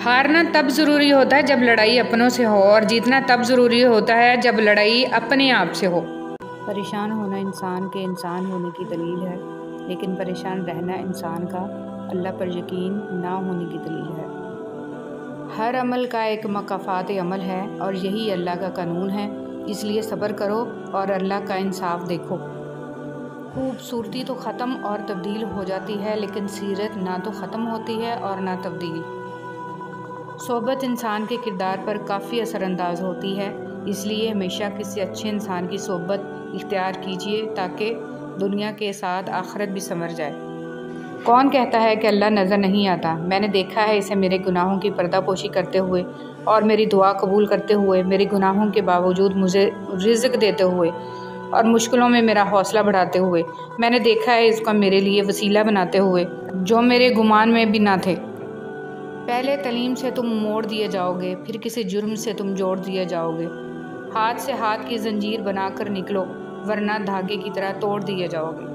ہارنا تب ضروری ہوتا ہے جب لڑائی اپنوں سے ہو، اور جیتنا تب ضروری ہوتا ہے جب لڑائی اپنے آپ سے ہو۔ پریشان ہونا انسان کے انسان ہونے کی دلیل ہے، لیکن پریشان رہنا انسان کا اللہ پر یقین نہ ہونے کی دلیل ہے۔ ہر عمل کا ایک مکافات عمل ہے اور یہی اللہ کا قانون ہے، اس لیے صبر کرو اور اللہ کا انصاف دیکھو۔ خوبصورتی تو ختم اور تبدیل ہو جاتی ہے، لیکن سیرت نہ تو ختم ہوتی ہے اور نہ تبدیل۔ صحبت انسان کے کردار پر کافی اثر انداز ہوتی ہے، اس لیے ہمیشہ کسی اچھے انسان کی صحبت اختیار کیجیے تاکہ دنیا کے ساتھ آخرت بھی سنور جائے۔ کون کہتا ہے کہ اللہ نظر نہیں آتا؟ میں نے دیکھا ہے اسے میرے گناہوں کی پردہ پوشی کرتے ہوئے اور میری دعا قبول کرتے ہوئے، میرے گناہوں کے باوجود مجھے رزق دیتے ہوئے۔ اور مشکلوں میں میرا حوصلہ بڑھاتے ہوئے، میں نے دیکھا ہے اس کو میرے لیے وسیلہ بناتے ہوئے جو میرے گمان میں بھی نہ تھے۔ پہلے تعلیم سے تم موڑ دیے جاؤ گے، پھر کسی جرم سے تم جوڑ دیے جاؤ گے۔ ہاتھ سے ہاتھ کی زنجیر بنا کر نکلو، ورنہ دھاگے کی طرح توڑ دیے جاؤ گے۔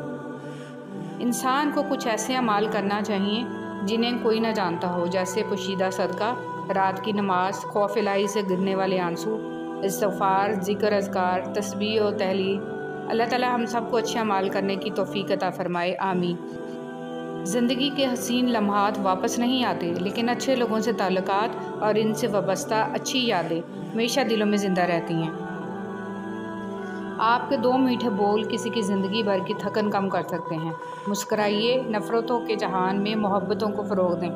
انسان کو کچھ ایسے اعمال کرنا چاہیے جنہیں کوئی نہ جانتا ہو، جیسے پوشیدہ صدقہ، رات کی نماز، خوف الہی سے گرنے والے آنسو، استغفار، ذکر اذکار، تسبیح و تحلیل۔ اللہ تعالی ہم سب کو اچھے اعمال کرنے کی توفیق عطا فرمائے، آمین۔ زندگی کے حسین لمحات واپس نہیں آتے، لیکن اچھے لوگوں سے تعلقات اور ان سے وابستہ اچھی یادیں ہمیشہ دلوں میں زندہ رہتی ہیں۔ آپ کے 2 میٹھے بول کسی کی زندگی بھر کی تھکن کم کر سکتے ہیں۔ مسکرائیے، نفرتوں کے جہان میں محبتوں کو فروغ دیں۔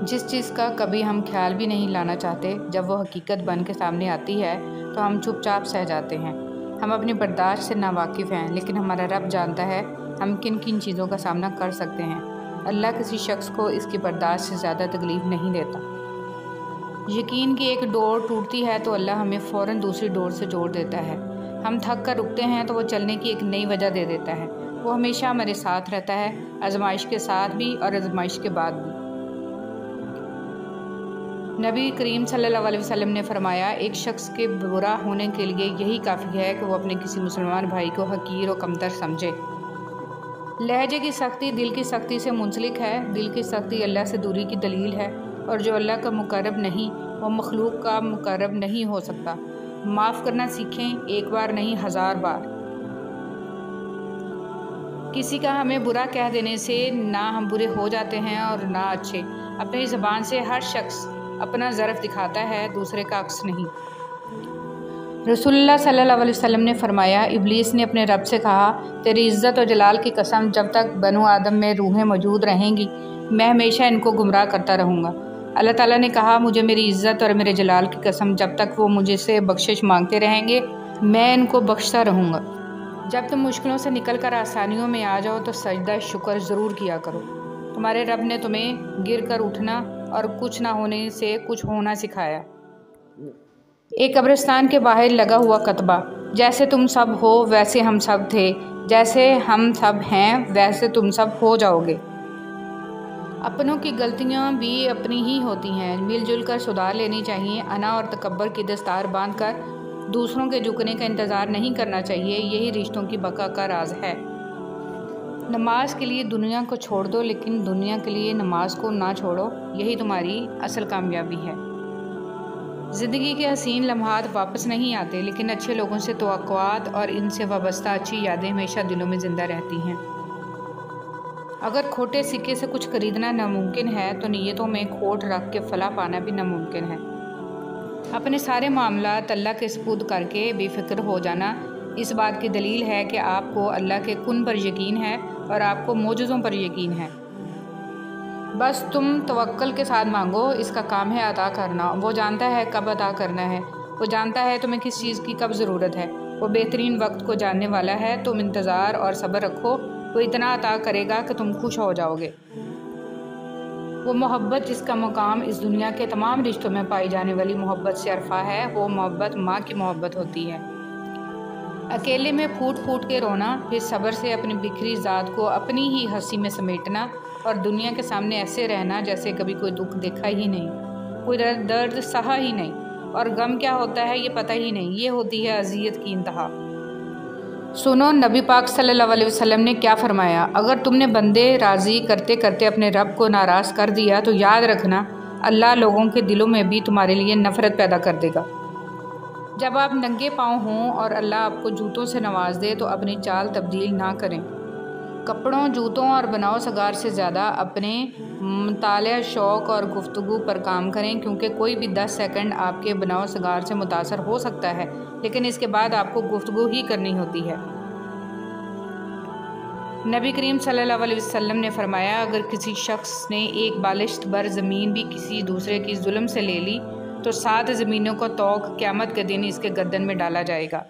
جس چیز کا کبھی ہم خیال بھی نہیں لانا چاہتے، جب وہ حقیقت بن کے سامنے آتی ہے تو ہم چپ چاپ سہ جاتے ہیں۔ ہم اپنی برداشت سے ناواقف ہیں، لیکن ہمارا رب جانتا ہے ہم کن کن چیزوں کا سامنا کر سکتے ہیں۔ اللہ کسی شخص کو اس کی برداشت سے زیادہ تکلیف نہیں دیتا۔ یقین کی ایک ڈور ٹوٹتی ہے تو اللہ ہمیں فوراً دوسری ڈور سے جوڑ دیتا ہے۔ ہم تھک کر رکتے ہیں تو وہ چلنے کی ایک نئی وجہ دے دیتا ہے۔ وہ ہمیشہ ہمارے ساتھ رہتا ہے، آزمائش کے ساتھ بھی اور آزمائش کے بعد بھی۔ نبی کریم صلی اللہ علیہ وسلم نے فرمایا، ایک شخص کے برا ہونے کے لیے یہی کافی ہے کہ وہ اپنے کسی مسلمان بھائی کو حقیر و کمتر سمجھے۔ لہجے کی سختی دل کی سختی سے منسلک ہے، دل کی سختی اللہ سے دوری کی دلیل ہے، اور جو اللہ کا مقرب نہیں وہ مخلوق کا مقرب نہیں ہو سکتا۔ معاف کرنا سیکھیں، ایک بار نہیں 1000 بار۔ کسی کا ہمیں برا کہہ دینے سے نہ ہم برے ہو جاتے ہیں اور نہ اچھے۔ اپنی زبان سے ہر شخص اپنا ظرف دکھاتا ہے، دوسرے کا عکس نہیں۔ رسول اللہ صلی اللہ علیہ وسلم نے فرمایا، ابلیس نے اپنے رب سے کہا، تیری عزت و جلال کی قسم، جب تک بنو آدم میں روحیں موجود رہیں گی میں ہمیشہ ان کو گمراہ کرتا رہوں گا۔ اللہ تعالیٰ نے کہا، مجھے میری عزت اور میرے جلال کی قسم، جب تک وہ مجھے سے بخشش مانگتے رہیں گے میں ان کو بخشتا رہوں گا۔ جب تم مشکلوں سے نکل کر آسانیوں میں آ جاؤ تو سجدہ شکر ضرور کیا کرو۔ تمہارے رب نے تمہیں گر کر اٹھنا اور کچھ نہ ہونے سے کچھ ہونا سکھایا۔ ایک قبرستان کے باہر لگا ہوا کتبہ، جیسے تم سب ہو ویسے ہم سب تھے، جیسے ہم سب ہیں ویسے تم سب ہو جاؤ گے۔ اپنوں کی غلطیاں بھی اپنی ہی ہوتی ہیں، مل جل کر سدھار لینی چاہیے۔ انا اور تکبر کی دستار باندھ کر دوسروں کے جھکنے کا انتظار نہیں کرنا چاہیے، یہی رشتوں کی بقا کا راز ہے۔ نماز کے لیے دنیا کو چھوڑ دو، لیکن دنیا کے لیے نماز کو نہ چھوڑو، یہی تمہاری اصل کامیابی ہے۔ زندگی کے حسین لمحات واپس نہیں آتے، لیکن اچھے لوگوں سے توقعات اور ان سے وابستہ اچھی یادیں ہمیشہ دلوں میں زندہ رہتی ہیں۔ اگر کھوٹے سکے سے کچھ خریدنا ناممکن ہے تو نیتوں میں کھوٹ رکھ کے فلاح پانا بھی ناممکن ہے۔ اپنے سارے معاملات اللہ کے سپرد کر کے بے فکر ہو جانا اس بات کی دلیل ہے کہ آپ کو اللہ کے کن پر یقین ہے اور آپ کو معجزوں پر یقین ہے۔ بس تم توکل کے ساتھ مانگو، اس کا کام ہے عطا کرنا۔ وہ جانتا ہے کب عطا کرنا ہے، وہ جانتا ہے تمہیں کس چیز کی کب ضرورت ہے، وہ بہترین وقت کو جاننے والا ہے۔ تم انتظار اور صبر رکھو، وہ اتنا عطا کرے گا کہ تم خوش ہو جاؤ گے۔ وہ محبت جس کا مقام اس دنیا کے تمام رشتوں میں پائی جانے والی محبت سے عرفہ ہے، وہ محبت ماں کی محبت ہوتی ہے۔ اکیلے میں پھوٹ پھوٹ کے رونا، پھر صبر سے اپنی بکھری ذات کو اپنی ہی ہنسی میں سمیٹنا اور دنیا کے سامنے ایسے رہنا جیسے کبھی کوئی دکھ دیکھا ہی نہیں، کوئی درد سہا ہی نہیں، اور غم کیا ہوتا ہے یہ پتہ ہی نہیں، یہ ہوتی ہے اذیت کی انتہا۔ سنو نبی پاک صلی اللہ علیہ وسلم نے کیا فرمایا، اگر تم نے بندے راضی کرتے کرتے اپنے رب کو ناراض کر دیا تو یاد رکھنا اللہ لوگوں کے دلوں میں بھی تمہارے لیے نفرت پیدا کر دے گا۔ جب آپ ننگے پاؤں ہوں اور اللہ آپ کو جوتوں سے نواز دے تو اپنی چال تبدیل نہ کریں۔ کپڑوں، جوتوں اور بناؤ سگار سے زیادہ اپنے مطالعہ، شوق اور گفتگو پر کام کریں، کیونکہ کوئی بھی 10 سیکنڈ آپ کے بناؤ سگار سے متاثر ہو سکتا ہے، لیکن اس کے بعد آپ کو گفتگو ہی کرنی ہوتی ہے۔ نبی کریم صلی اللہ علیہ وسلم نے فرمایا، اگر کسی شخص نے ایک بالشت بر زمین بھی کسی دوسرے کی ظلم سے لے لی تو 7 زمینوں کا طوق قیامت کے دن اس کے گردن میں ڈالا جائے گا۔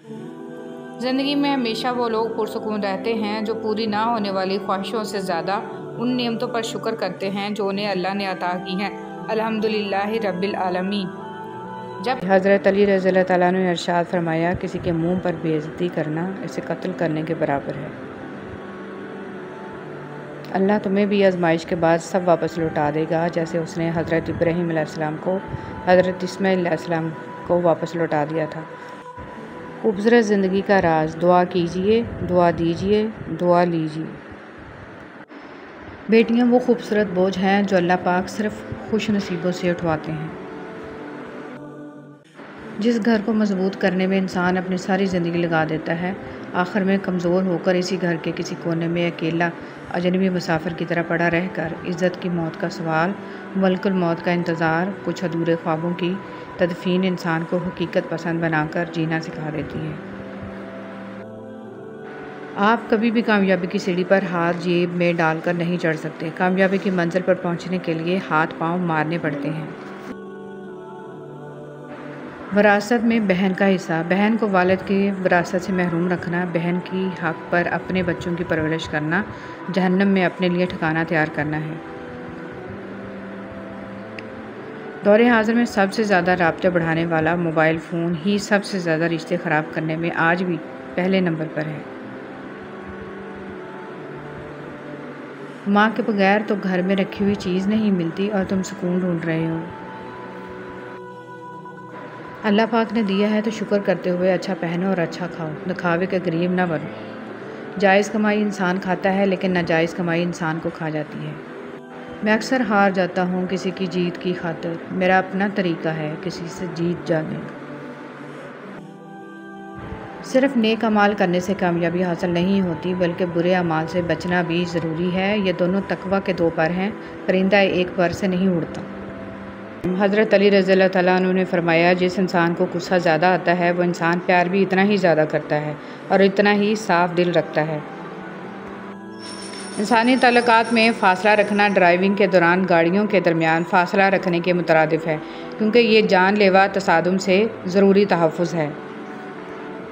زندگی میں ہمیشہ وہ لوگ پرسکون رہتے ہیں جو پوری نہ ہونے والی خواہشوں سے زیادہ ان نعمتوں پر شکر کرتے ہیں جو انہیں اللہ نے عطا کی ہیں۔ الحمدللہ رب العالمین۔ جب حضرت علی رضی اللہ تعالیٰ عنہ نے ارشاد فرمایا، کسی کے منہ پر بے عزتی کرنا اسے قتل کرنے کے برابر ہے۔ اللہ تمہیں بھی آزمائش کے بعد سب واپس لوٹا دے گا، جیسے اس نے حضرت ابراہیم علیہ السلام کو حضرت اسماعیل علیہ السلام کو واپس لوٹا دیا تھا۔ خوبصورت زندگی کا راز: دعا کیجیے، دعا دیجیے، دعا لیجیے۔ بیٹیاں وہ خوبصورت بوجھ ہیں جو اللہ پاک صرف خوش نصیبوں سے اٹھواتے ہیں۔ جس گھر کو مضبوط کرنے میں انسان اپنی ساری زندگی لگا دیتا ہے، آخر میں کمزور ہو کر اسی گھر کے کسی کونے میں اکیلا اجنبی مسافر کی طرح پڑا رہ کر عزت کی موت کا سوال، ملک الموت کا انتظار، کچھ ادھورے خوابوں کی تدفین انسان کو حقیقت پسند بنا کر جینا سکھا دیتی ہے۔ آپ کبھی بھی کامیابی کی سیڑھی پر ہاتھ جیب میں ڈال کر نہیں چڑھ سکتے۔ کامیابی کی منزل پر پہنچنے کے لیے ہاتھ پاؤں مارنے پڑتے ہیں۔ وراثت میں بہن کا حصہ: بہن کو والد کی وراثت سے محروم رکھنا، بہن کی حق پر اپنے بچوں کی پرورش کرنا، جہنم میں اپنے لیے ٹھکانہ تیار کرنا ہے۔ دور حاضر میں سب سے زیادہ رابطہ بڑھانے والا موبائل فون ہی سب سے زیادہ رشتے خراب کرنے میں آج بھی پہلے نمبر پر ہے۔ ماں کے بغیر تو گھر میں رکھی ہوئی چیز نہیں ملتی اور تم سکون ڈھونڈ رہے ہو۔ اللہ پاک نے دیا ہے تو شکر کرتے ہوئے اچھا پہنو اور اچھا کھاؤ، دکھاوے کے غریب نہ بنو۔ جائز کمائی انسان کھاتا ہے لیکن ناجائز کمائی انسان کو کھا جاتی ہے۔ میں اکثر ہار جاتا ہوں کسی کی جیت کی خاطر، میرا اپنا طریقہ ہے کسی سے جیت جانے کا۔ صرف نیک اعمال کرنے سے کامیابی حاصل نہیں ہوتی بلکہ برے اعمال سے بچنا بھی ضروری ہے۔ یہ دونوں تقویٰ کے دو پر ہیں، پرندہ ایک پر سے نہیں اڑتا۔ حضرت علی رضی اللہ تعالیٰ عنہ نے فرمایا، جس انسان کو غصہ زیادہ آتا ہے وہ انسان پیار بھی اتنا ہی زیادہ کرتا ہے اور اتنا ہی صاف دل رکھتا ہے۔ انسانی تعلقات میں فاصلہ رکھنا ڈرائیونگ کے دوران گاڑیوں کے درمیان فاصلہ رکھنے کے مترادف ہے، کیونکہ یہ جان لیوا تصادم سے ضروری تحفظ ہے۔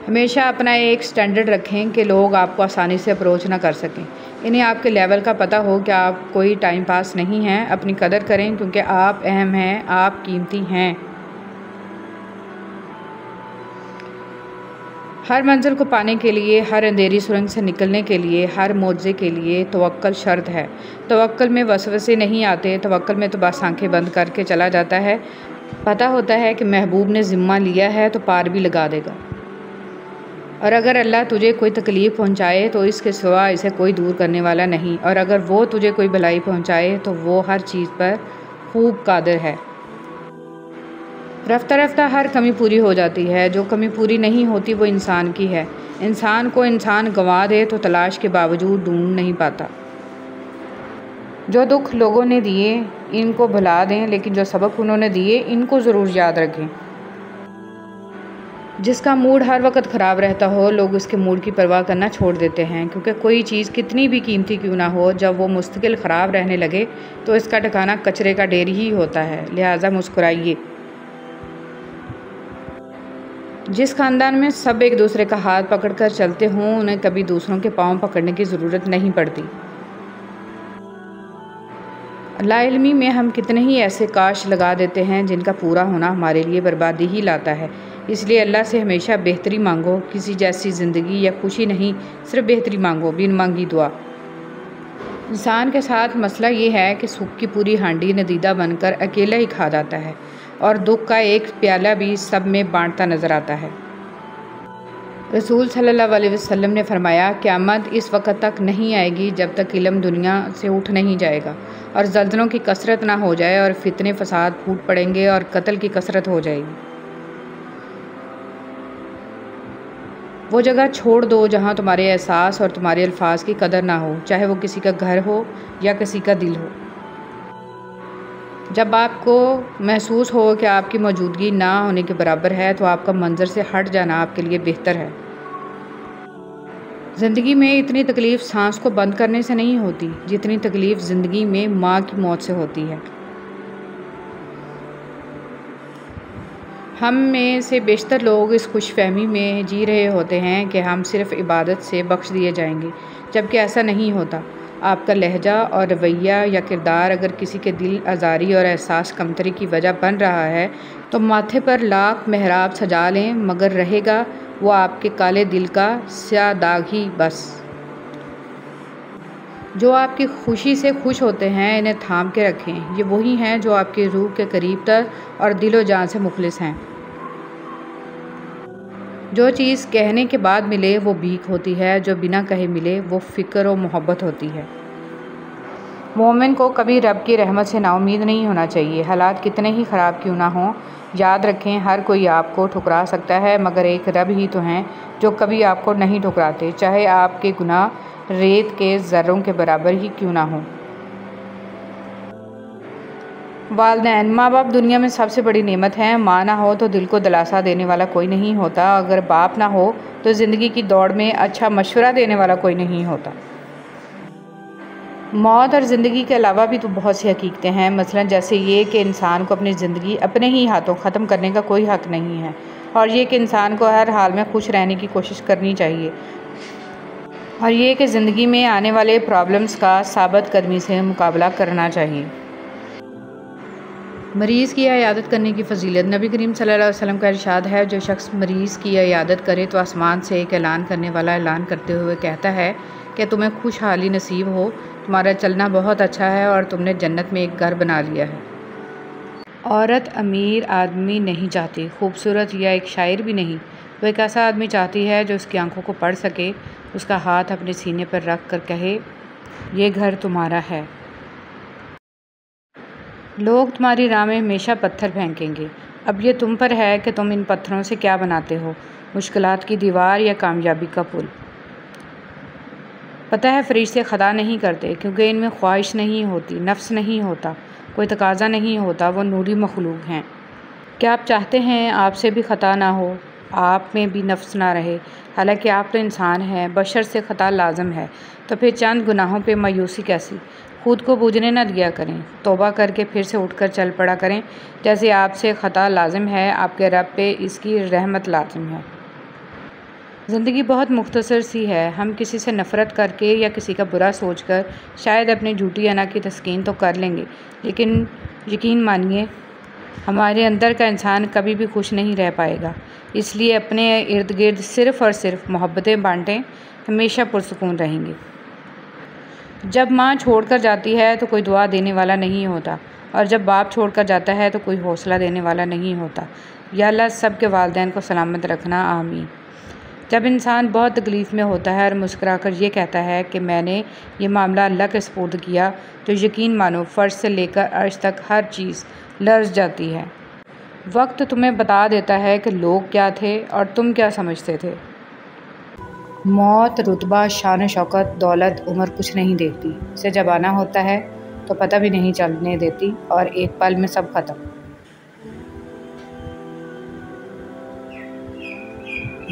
ہمیشہ اپنا ایک سٹینڈرڈ رکھیں کہ لوگ آپ کو آسانی سے اپروچ نہ کر سکیں۔ انہیں آپ کے لیول کا پتہ ہو کہ آپ کوئی ٹائم پاس نہیں ہیں۔ اپنی قدر کریں کیونکہ آپ اہم ہیں، آپ قیمتی ہیں۔ ہر منزل کو پانے کے لیے، ہر اندھیری سرنگ سے نکلنے کے لیے، ہر معجزے کے لیے توکل شرط ہے۔ توکل میں وسوسے نہیں آتے، توکل میں تو بس آنکھیں بند کر کے چلا جاتا ہے۔ پتہ ہوتا ہے کہ محبوب نے ذمہ لیا ہے تو پار بھی لگا دے گا، اور اگر اللہ تجھے کوئی تکلیف پہنچائے تو اس کے سوا اسے کوئی دور کرنے والا نہیں، اور اگر وہ تجھے کوئی بھلائی پہنچائے تو وہ ہر چیز پر خوب قادر ہے۔ رفتہ رفتہ ہر کمی پوری ہو جاتی ہے، جو کمی پوری نہیں ہوتی وہ انسان کی ہے۔ انسان کو انسان گنوا دے تو تلاش کے باوجود ڈھونڈ نہیں پاتا۔ جو دکھ لوگوں نے دیے ان کو بھلا دیں، لیکن جو سبق انہوں نے دیے ان کو ضرور یاد رکھیں۔ جس کا موڈ ہر وقت خراب رہتا ہو، لوگ اس کے موڈ کی پرواہ کرنا چھوڑ دیتے ہیں، کیونکہ کوئی چیز کتنی بھی قیمتی کیوں نہ ہو، جب وہ مستقل خراب رہنے لگے تو اس کا ٹھکانہ کچرے کا ڈھیر ہی ہوتا ہے۔ لہٰذا مسکرائیے۔ جس خاندان میں سب ایک دوسرے کا ہاتھ پکڑ کر چلتے ہوں، انہیں کبھی دوسروں کے پاؤں پکڑنے کی ضرورت نہیں پڑتی۔ لا علمی میں ہم کتنے ہی ایسے کاش لگا دیتے ہیں جن کا پورا ہونا ہمارے لیے بربادی ہی لاتا ہے۔ اس لیے اللہ سے ہمیشہ بہتری مانگو، کسی جیسی زندگی یا خوشی نہیں، صرف بہتری مانگو، بن مانگی دعا۔ انسان کے ساتھ مسئلہ یہ ہے کہ سکھ کی پوری ہانڈی ندیدہ بن کر اکیلا ہی کھا جاتا ہے، اور دکھ کا ایک پیالہ بھی سب میں بانٹتا نظر آتا ہے۔ رسول صلی اللہ علیہ وسلم نے فرمایا، قیامت اس وقت تک نہیں آئے گی جب تک علم دنیا سے اٹھ نہیں جائے گا، اور زلزلوں کی کثرت نہ ہو جائے، اور فتنے فساد پھوٹ پڑیں گے، اور قتل کی کثرت ہو جائے گی۔ وہ جگہ چھوڑ دو جہاں تمہارے احساس اور تمہارے الفاظ کی قدر نہ ہو، چاہے وہ کسی کا گھر ہو یا کسی کا دل ہو۔ جب آپ کو محسوس ہو کہ آپ کی موجودگی نہ ہونے کے برابر ہے تو آپ کا منظر سے ہٹ جانا آپ کے لیے بہتر ہے۔ زندگی میں اتنی تکلیف سانس کو بند کرنے سے نہیں ہوتی جتنی تکلیف زندگی میں ماں کی موت سے ہوتی ہے۔ ہم میں سے بیشتر لوگ اس خوش فہمی میں جی رہے ہوتے ہیں کہ ہم صرف عبادت سے بخش دیے جائیں گے، جبکہ ایسا نہیں ہوتا۔ آپ کا لہجہ اور رویہ یا کردار اگر کسی کے دل آزاری اور احساس کمتری کی وجہ بن رہا ہے تو ماتھے پر لاکھ محراب سجا لیں، مگر رہے گا وہ آپ کے کالے دل کا سیاہ داغ ہی بس۔ جو آپ کی خوشی سے خوش ہوتے ہیں انہیں تھام کے رکھیں، یہ وہی ہیں جو آپ کی روح کے قریب تر اور دل و جان سے مخلص ہیں۔ جو چیز کہنے کے بعد ملے وہ بھیک ہوتی ہے، جو بنا کہے ملے وہ فکر و محبت ہوتی ہے۔ مومن کو کبھی رب کی رحمت سے نا امید نہیں ہونا چاہیے، حالات کتنے ہی خراب کیوں نہ ہوں۔ یاد رکھیں ہر کوئی آپ کو ٹھکرا سکتا ہے، مگر ایک رب ہی تو ہیں جو کبھی آپ کو نہیں ٹھکراتے، چاہے آپ کے گناہ ریت کے ذروں کے برابر ہی کیوں نہ ہوں۔ والدین، ماں باپ دنیا میں سب سے بڑی نعمت ہیں۔ ماں نہ ہو تو دل کو دلاسا دینے والا کوئی نہیں ہوتا، اگر باپ نہ ہو تو زندگی کی دوڑ میں اچھا مشورہ دینے والا کوئی نہیں ہوتا۔ موت اور زندگی کے علاوہ بھی تو بہت سی حقیقتیں ہیں، مثلا جیسے یہ کہ انسان کو اپنی زندگی اپنے ہی ہاتھوں ختم کرنے کا کوئی حق نہیں ہے، اور یہ کہ انسان کو ہر حال میں خوش رہنے کی کوشش کرنی چاہیے، اور یہ کہ زندگی میں آنے والے پرابلمز کا ثابت قدمی سے مقابلہ کرنا چاہیے۔ مریض کی عیادت کرنے کی فضیلت۔ نبی کریم صلی اللہ علیہ وسلم کا ارشاد ہے، جو شخص مریض کی عیادت کرے تو آسمان سے ایک اعلان کرنے والا اعلان کرتے ہوئے کہتا ہے کہ تمہیں خوشحالی نصیب ہو، تمہارا چلنا بہت اچھا ہے اور تم نے جنت میں ایک گھر بنا لیا ہے۔ عورت امیر آدمی نہیں چاہتی، خوبصورت یا ایک شاعر بھی نہیں، وہ ایک ایسا آدمی چاہتی ہے جو اس کی آنکھوں کو پڑھ سکے، اس کا ہاتھ اپنے سینے پر رکھ کر کہے یہ گھر تمہارا ہے۔ لوگ تمہاری راہ میں ہمیشہ پتھر پھینکیں گے، اب یہ تم پر ہے کہ تم ان پتھروں سے کیا بناتے ہو، مشکلات کی دیوار یا کامیابی کا پل۔ پتہ ہے فرشتے خطا نہیں کرتے، کیونکہ ان میں خواہش نہیں ہوتی، نفس نہیں ہوتا، کوئی تقاضا نہیں ہوتا، وہ نوری مخلوق ہیں۔ کیا آپ چاہتے ہیں آپ سے بھی خطا نہ ہو، آپ میں بھی نفس نہ رہے؟ حالانکہ آپ تو انسان ہیں، بشر سے خطا لازم ہے، تو پھر چند گناہوں پہ مایوسی کیسی؟ خود کو بوجھنے نہ دیا کریں، توبہ کر کے پھر سے اٹھ کر چل پڑا کریں۔ جیسے آپ سے خطا لازم ہے، آپ کے رب پہ اس کی رحمت لازم ہے۔ زندگی بہت مختصر سی ہے، ہم کسی سے نفرت کر کے یا کسی کا برا سوچ کر شاید اپنی جھوٹی انا کی تسکین تو کر لیں گے، لیکن یقین مانیے ہمارے اندر کا انسان کبھی بھی خوش نہیں رہ پائے گا۔ اس لیے اپنے ارد گرد صرف اور صرف محبتیں بانٹیں، ہمیشہ پرسکون رہیں گے۔ جب ماں چھوڑ کر جاتی ہے تو کوئی دعا دینے والا نہیں ہوتا، اور جب باپ چھوڑ کر جاتا ہے تو کوئی حوصلہ دینے والا نہیں ہوتا۔ یا اللہ سب کے والدین کو سلامت رکھنا، آمین۔ جب انسان بہت تکلیف میں ہوتا ہے اور مسکرا کر یہ کہتا ہے کہ میں نے یہ معاملہ اللہ کے سپرد کیا، تو یقین مانو فرش سے لے کر عرش تک ہر چیز لرز جاتی ہے۔ وقت تمہیں بتا دیتا ہے کہ لوگ کیا تھے اور تم کیا سمجھتے تھے۔ موت رتبہ، شان و شوکت، دولت، عمر کچھ نہیں دیکھتی، اسے جب آنا ہوتا ہے تو پتہ بھی نہیں چلنے دیتی، اور ایک پل میں سب ختم۔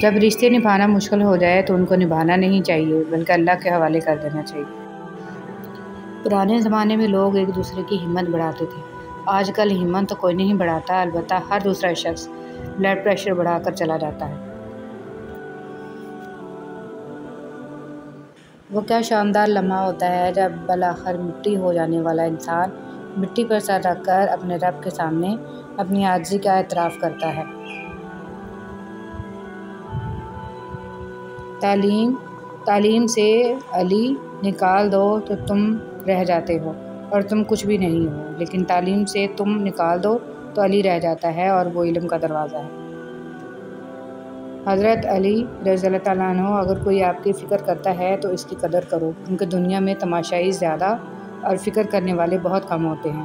جب رشتے نبھانا مشکل ہو جائے تو ان کو نبھانا نہیں چاہیے بلکہ اللہ کے حوالے کر دینا چاہیے۔ پرانے زمانے میں لوگ ایک دوسرے کی ہمت بڑھاتے تھے، آج کل ہمت تو کوئی نہیں بڑھاتا، البتہ ہر دوسرا شخص بلڈ پریشر بڑھا کر چلا جاتا ہے۔ وہ کیا شاندار لمحہ ہوتا ہے جب بالآخر مٹی ہو جانے والا انسان مٹی پر سر رکھ کر اپنے رب کے سامنے اپنی عاجزی کا اعتراف کرتا ہے۔ تعلیم سے علی نکال دو تو تم رہ جاتے ہو اور تم کچھ بھی نہیں ہو، لیکن تعلیم سے تم نکال دو تو علی رہ جاتا ہے اور وہ علم کا دروازہ ہے۔ حضرت علی رضی اللہ تعالیٰ عنہ، اگر کوئی آپ کی فکر کرتا ہے تو اس کی قدر کرو، کیونکہ دنیا میں تماشائی زیادہ اور فکر کرنے والے بہت کم ہوتے ہیں۔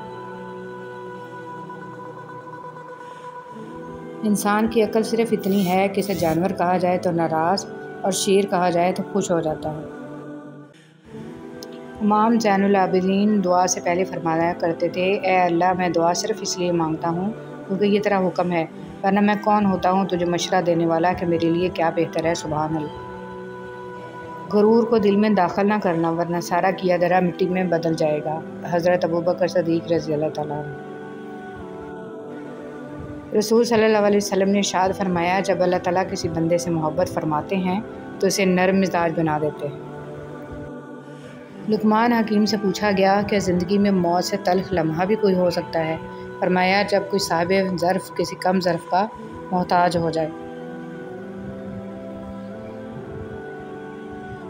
انسان کی عقل صرف اتنی ہے کہ اسے جانور کہا جائے تو ناراض اور شیر کہا جائے تو خوش ہو جاتا ہے۔ امام زین العابدین دعا سے پہلے فرمایا کرتے تھے، اے اللہ میں دعا صرف اس لیے مانگتا ہوں کیونکہ یہ تیرا حکم ہے، ورنہ میں کون ہوتا ہوں تجھے مشورہ دینے والا کہ میرے لیے کیا بہتر ہے۔ سبحان اللہ۔ غرور کو دل میں داخل نہ کرنا ورنہ سارا کیا دھرا مٹی میں بدل جائے گا۔ حضرت ابوبکر صدیق رضی اللہ تعالیٰ عنہ۔ رسول صلی اللہ علیہ وسلم نے ارشاد فرمایا، جب اللہ تعالیٰ کسی بندے سے محبت فرماتے ہیں تو اسے نرم مزاج بنا دیتے ہیں۔ لقمان حکیم سے پوچھا گیا کہ زندگی میں موت سے تلخ لمحہ بھی کوئی ہو سکتا ہے؟ فرمایا جب کوئی صاحب ظرف کسی کم ظرف کا محتاج ہو جائے۔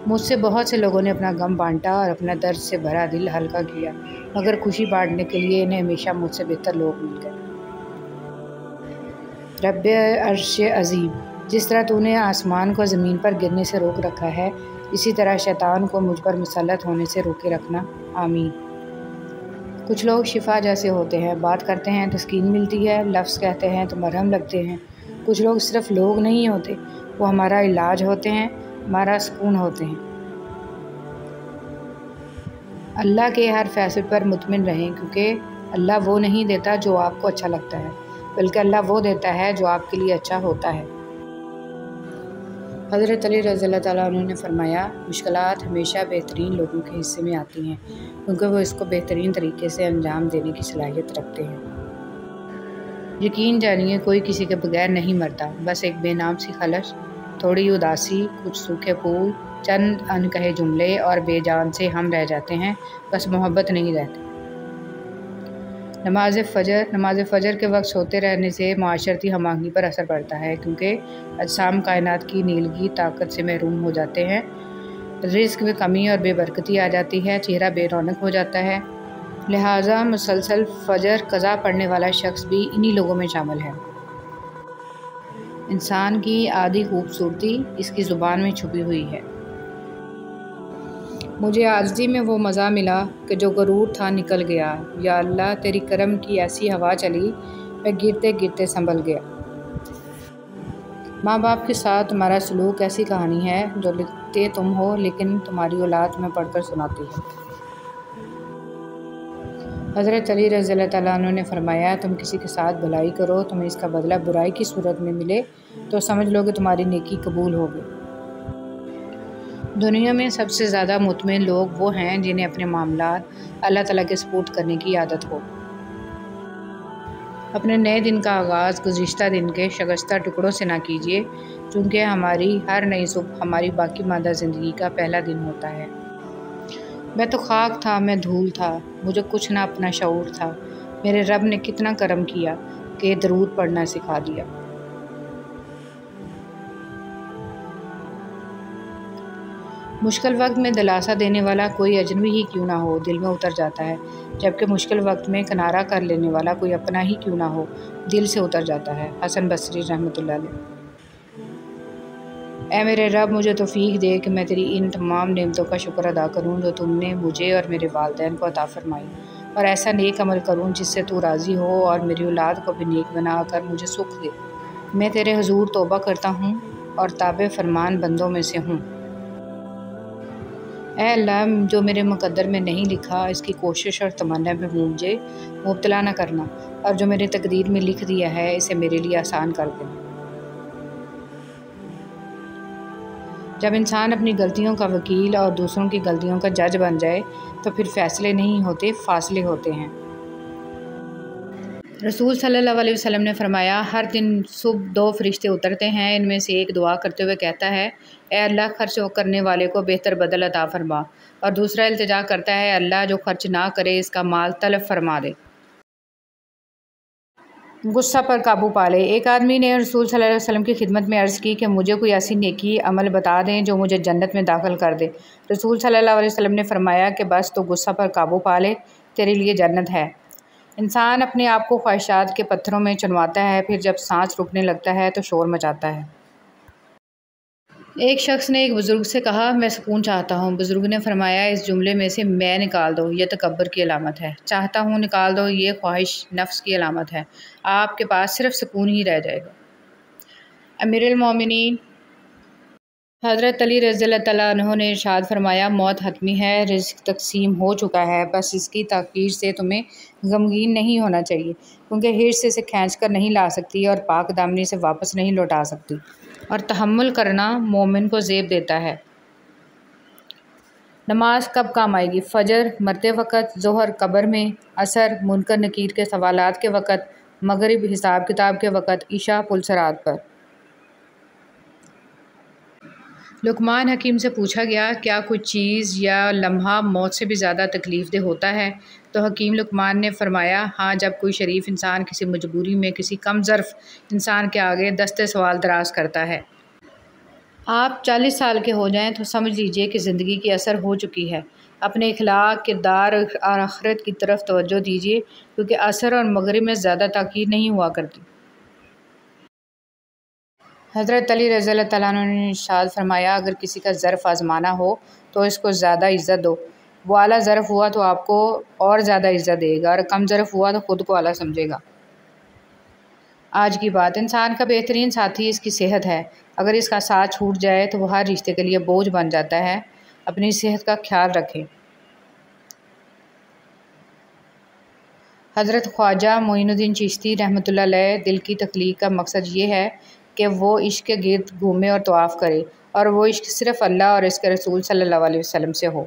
مجھ سے بہت سے لوگوں نے اپنا غم بانٹا اور اپنا درد سے بھرا دل ہلکا کیا، مگر خوشی بانٹنے کے لیے انہیں ہمیشہ مجھ سے بہتر لوگ مل گئے۔ رب عرش عظیم، جس طرح تو نے آسمان کو زمین پر گرنے سے روک رکھا ہے، اسی طرح شیطان کو مجھ پر مسلط ہونے سے روکے رکھنا، آمین۔ کچھ لوگ شفا جیسے ہوتے ہیں، بات کرتے ہیں تسکین ملتی ہے، لفظ کہتے ہیں تو مرہم لگتے ہیں۔ کچھ لوگ صرف لوگ نہیں ہوتے، وہ ہمارا علاج ہوتے ہیں، ہمارا سکون ہوتے ہیں۔ اللہ کے ہر فیصلے پر مطمئن رہیں، کیونکہ اللہ وہ نہیں دیتا جو آپ کو اچھا لگتا ہے، بلکہ اللہ وہ دیتا ہے جو آپ کے لیے اچھا ہوتا ہے۔ حضرت علی رضی اللہ تعالیٰ عنہ نے فرمایا، مشکلات ہمیشہ بہترین لوگوں کے حصے میں آتی ہیں، کیونکہ وہ اس کو بہترین طریقے سے انجام دینے کی صلاحیت رکھتے ہیں۔ یقین جانیے کوئی کسی کے بغیر نہیں مرتا، بس ایک بے نام سی خلش، تھوڑی اداسی، کچھ سوکھے پھول، چند انکہے جملے اور بے جان سے ہم رہ جاتے ہیں، بس محبت نہیں رہتی۔ نماز فجر کے وقت سوتے رہنے سے معاشرتی ہم آہنگی پر اثر پڑتا ہے، کیونکہ اجسام کائنات کی نیلگی طاقت سے محروم ہو جاتے ہیں، رزق میں کمی اور بے برکتی آ جاتی ہے، چہرہ بے رونق ہو جاتا ہے۔ لہٰذا مسلسل فجر قضا پڑھنے والا شخص بھی انہی لوگوں میں شامل ہے۔ انسان کی آدھی خوبصورتی اس کی زبان میں چھپی ہوئی ہے۔ مجھے عاجزی میں وہ مزہ ملا کہ جو غرور تھا نکل گیا، یا اللہ تیری کرم کی ایسی ہوا چلی، میں گرتے گرتے سنبھل گیا۔ ماں باپ کے ساتھ تمہارا سلوک ایسی کہانی ہے جو لکھتے تم ہو لیکن تمہاری اولاد میں پڑھ کر سناتی ہے۔ حضرت علی رضی اللہ تعالیٰ عنہ نے فرمایا، تم کسی کے ساتھ بھلائی کرو، تمہیں اس کا بدلہ برائی کی صورت میں ملے تو سمجھ لو کہ تمہاری نیکی قبول ہو گئی۔ دنیا میں سب سے زیادہ مطمئن لوگ وہ ہیں جنہیں اپنے معاملات اللہ تعالیٰ کے سپرد کرنے کی عادت ہو۔ اپنے نئے دن کا آغاز گزشتہ دن کے شکستہ ٹکڑوں سے نہ کیجیے، چونکہ ہماری ہر نئی صبح ہماری باقی ماندہ زندگی کا پہلا دن ہوتا ہے۔ میں تو خاک تھا، میں دھول تھا، مجھے کچھ نہ اپنا شعور تھا، میرے رب نے کتنا کرم کیا کہ درود پڑھنا سکھا دیا۔ مشکل وقت میں دلاسا دینے والا کوئی اجنبی ہی کیوں نہ ہو دل میں اتر جاتا ہے، جبکہ مشکل وقت میں کنارہ کر لینے والا کوئی اپنا ہی کیوں نہ ہو دل سے اتر جاتا ہے۔ حسن بصری رحمۃ اللہ علیہ۔ اے میرے رب، مجھے توفیق دے کہ میں تیری ان تمام نعمتوں کا شکر ادا کروں جو تم نے مجھے اور میرے والدین کو عطا فرمائی، اور ایسا نیک عمل کروں جس سے تو راضی ہو، اور میری اولاد کو بھی نیک بنا کر مجھے سکھ دے۔ میں تیرے حضور توبہ کرتا ہوں اور تابع فرمان بندوں میں سے ہوں۔ اے اللہ، جو میرے مقدر میں نہیں لکھا اس کی کوشش اور تمنا میں مجھے مبتلا نہ کرنا، اور جو میرے تقدیر میں لکھ دیا ہے اسے میرے لیے آسان کر دینا۔ جب انسان اپنی غلطیوں کا وکیل اور دوسروں کی غلطیوں کا جج بن جائے تو پھر فیصلے نہیں ہوتے، فاصلے ہوتے ہیں۔ رسول صلی اللہ علیہ وسلم نے فرمایا، ہر دن صبح 2 فرشتے اترتے ہیں، ان میں سے ایک دعا کرتے ہوئے کہتا ہے، اے اللہ خرچ کرنے والے کو بہتر بدل عطا فرما، اور دوسرا التجا کرتا ہے، اللہ جو خرچ نہ کرے اس کا مال تلف فرما دے۔ غصہ پر قابو پا لے۔ ایک آدمی نے رسول صلی اللہ علیہ وسلم کی خدمت میں عرض کی کہ مجھے کوئی ایسی نیکی عمل بتا دیں جو مجھے جنت میں داخل کر دے۔ رسول صلی اللہ علیہ وسلم نے فرمایا کہ بس تو غصہ پر قابو پا لے، تیرے لیے جنت ہے۔ انسان اپنے آپ کو خواہشات کے پتھروں میں چنواتا ہے، پھر جب سانس رکنے لگتا ہے تو شور مچاتا ہے۔ ایک شخص نے ایک بزرگ سے کہا، میں سکون چاہتا ہوں۔ بزرگ نے فرمایا، اس جملے میں سے میں نکال دو، یہ تکبر کی علامت ہے۔ چاہتا ہوں نکال دو، یہ خواہش نفس کی علامت ہے۔ آپ کے پاس صرف سکون ہی رہ جائے گا۔ امیر المومنین حضرت علی رضی اللہ تعالیٰ عنہ نے ارشاد فرمایا، موت حتمی ہے، رزق تقسیم ہو چکا ہے، بس اس کی تاخیر سے تمہیں غمگین نہیں ہونا چاہیے، کیونکہ حرص اسے کھینچ کر نہیں لا سکتی اور پاک دامنی سے واپس نہیں لوٹا سکتی، اور تحمل کرنا مومن کو زیب دیتا ہے۔ نماز کب کام آئے گی؟ فجر مرتے وقت، ظہر قبر میں، عصر منکر نکیر کے سوالات کے وقت، مغرب حساب کتاب کے وقت، عشاء پل صراط پر۔ لقمان حکیم سے پوچھا گیا کیا کوئی چیز یا لمحہ موت سے بھی زیادہ تکلیف دہ ہوتا ہے؟ تو حکیم لقمان نے فرمایا ہاں، جب کوئی شریف انسان کسی مجبوری میں کسی کم ظرف انسان کے آگے دست سوال دراز کرتا ہے۔ آپ 40 سال کے ہو جائیں تو سمجھ لیجئے کہ زندگی کی اثر ہو چکی ہے۔ اپنے اخلاق، کردار اور آخرت کی طرف توجہ دیجئے، کیونکہ عصر اور مغرب میں زیادہ تاخیر نہیں ہوا کرتی۔ حضرت علی رضی اللہ تعالیٰ عنہ نے ارشاد فرمایا اگر کسی کا ظرف آزمانا ہو تو اس کو زیادہ عزت دو۔ وہ اعلیٰ ظرف ہوا تو آپ کو اور زیادہ عزت دے گا، اور کم ظرف ہوا تو خود کو اعلیٰ سمجھے گا۔ آج کی بات، انسان کا بہترین ساتھی اس کی صحت ہے۔ اگر اس کا ساتھ چھوٹ جائے تو وہ ہر رشتے کے لیے بوجھ بن جاتا ہے۔ اپنی صحت کا خیال رکھیں۔ حضرت خواجہ معین الدین چشتی رحمۃ اللہ علیہ دل کی تخلیق کا مقصد یہ ہے کہ وہ عشق کے گرد گھومے اور طواف کرے، اور وہ عشق صرف اللہ اور اس کے رسول صلی اللہ علیہ وسلم سے ہو۔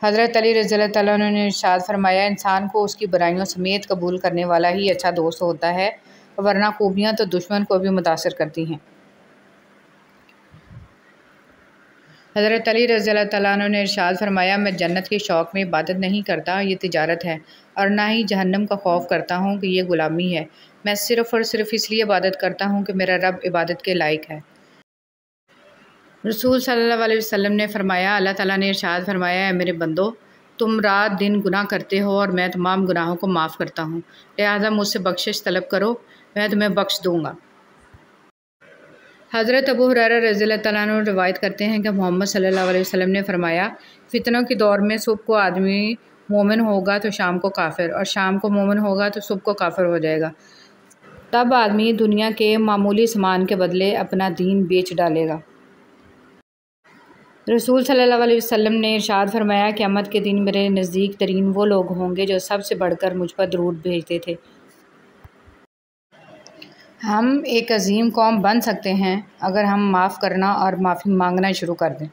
حضرت علی رضی اللہ تعالیٰ عنہ نے ارشاد فرمایا انسان کو اس کی برائیوں سمیت قبول کرنے والا ہی اچھا دوست ہوتا ہے، ورنہ خوبیاں تو دشمن کو بھی متاثر کرتی ہیں۔ حضرت علی رضی اللہ تعالیٰ عنہ نے ارشاد فرمایا میں جنت کے شوق میں عبادت نہیں کرتا، یہ تجارت ہے، اور نہ ہی جہنم کا خوف کرتا ہوں کہ یہ غلامی ہے۔ میں صرف اور صرف اس لیے عبادت کرتا ہوں کہ میرا رب عبادت کے لائق ہے۔ رسول صلی اللہ علیہ وسلم نے فرمایا اللہ تعالیٰ نے ارشاد فرمایا اے میرے بندو، تم رات دن گناہ کرتے ہو اور میں تمام گناہوں کو معاف کرتا ہوں، لہٰذا مجھ سے بخشش طلب کرو، میں تمہیں بخش دوں گا۔ حضرت ابو ہریرہ رضی اللہ تعالیٰ عنہ روایت کرتے ہیں کہ محمد صلی اللہ علیہ وسلم نے فرمایا فتنوں کے دور میں صبح کو آدمی مومن ہوگا تو شام کو کافر، اور شام کو مومن ہوگا تو صبح کو کافر ہو جائے گا۔ تب آدمی دنیا کے معمولی سامان کے بدلے اپنا دین بیچ ڈالے گا۔ رسول صلی اللہ علیہ وسلم نے ارشاد فرمایا قیامت کے دن میرے نزدیک ترین وہ لوگ ہوں گے جو سب سے بڑھ کر مجھ پر درود بھیجتے تھے۔ ہم ایک عظیم قوم بن سکتے ہیں اگر ہم معاف کرنا اور معافی مانگنا شروع کر دیں۔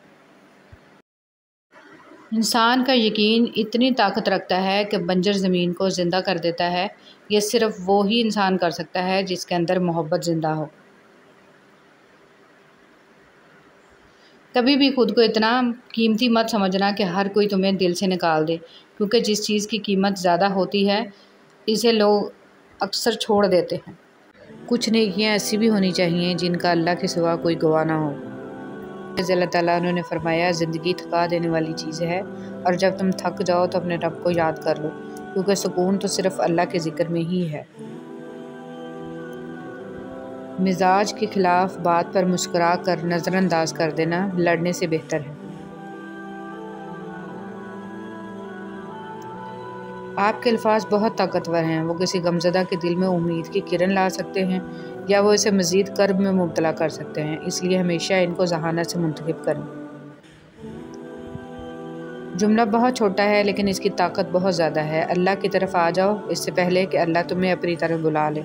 انسان کا یقین اتنی طاقت رکھتا ہے کہ بنجر زمین کو زندہ کر دیتا ہے۔ یہ صرف وہی انسان کر سکتا ہے جس کے اندر محبت زندہ ہو۔ کبھی بھی خود کو اتنا قیمتی مت سمجھنا کہ ہر کوئی تمہیں دل سے نکال دے، کیونکہ جس چیز کی قیمت زیادہ ہوتی ہے اسے لوگ اکثر چھوڑ دیتے ہیں۔ کچھ نیکیاں ایسی بھی ہونی چاہیے جن کا اللہ کے سوا کوئی گواہ نہ ہو۔ رضی اللہ تعالیٰ عنہ نے فرمایا زندگی تھکا دینے والی چیز ہے، اور جب تم تھک جاؤ تو اپنے رب کو یاد کر لو، کیونکہ سکون تو صرف اللہ کے ذکر میں ہی ہے۔ مزاج کے خلاف بات پر مسکرا کر نظر انداز کر دینا لڑنے سے بہتر ہے۔ آپ کے الفاظ بہت طاقتور ہیں، وہ کسی غمزدہ کے دل میں امید کی کرن لا سکتے ہیں یا وہ اسے مزید کرب میں مبتلا کر سکتے ہیں، اس لیے ہمیشہ ان کو ذہانت سے منتخب کریں۔ جملہ بہت چھوٹا ہے لیکن اس کی طاقت بہت زیادہ ہے۔ اللہ کی طرف آ جاؤ اس سے پہلے کہ اللہ تمہیں اپنی طرف بلا لے۔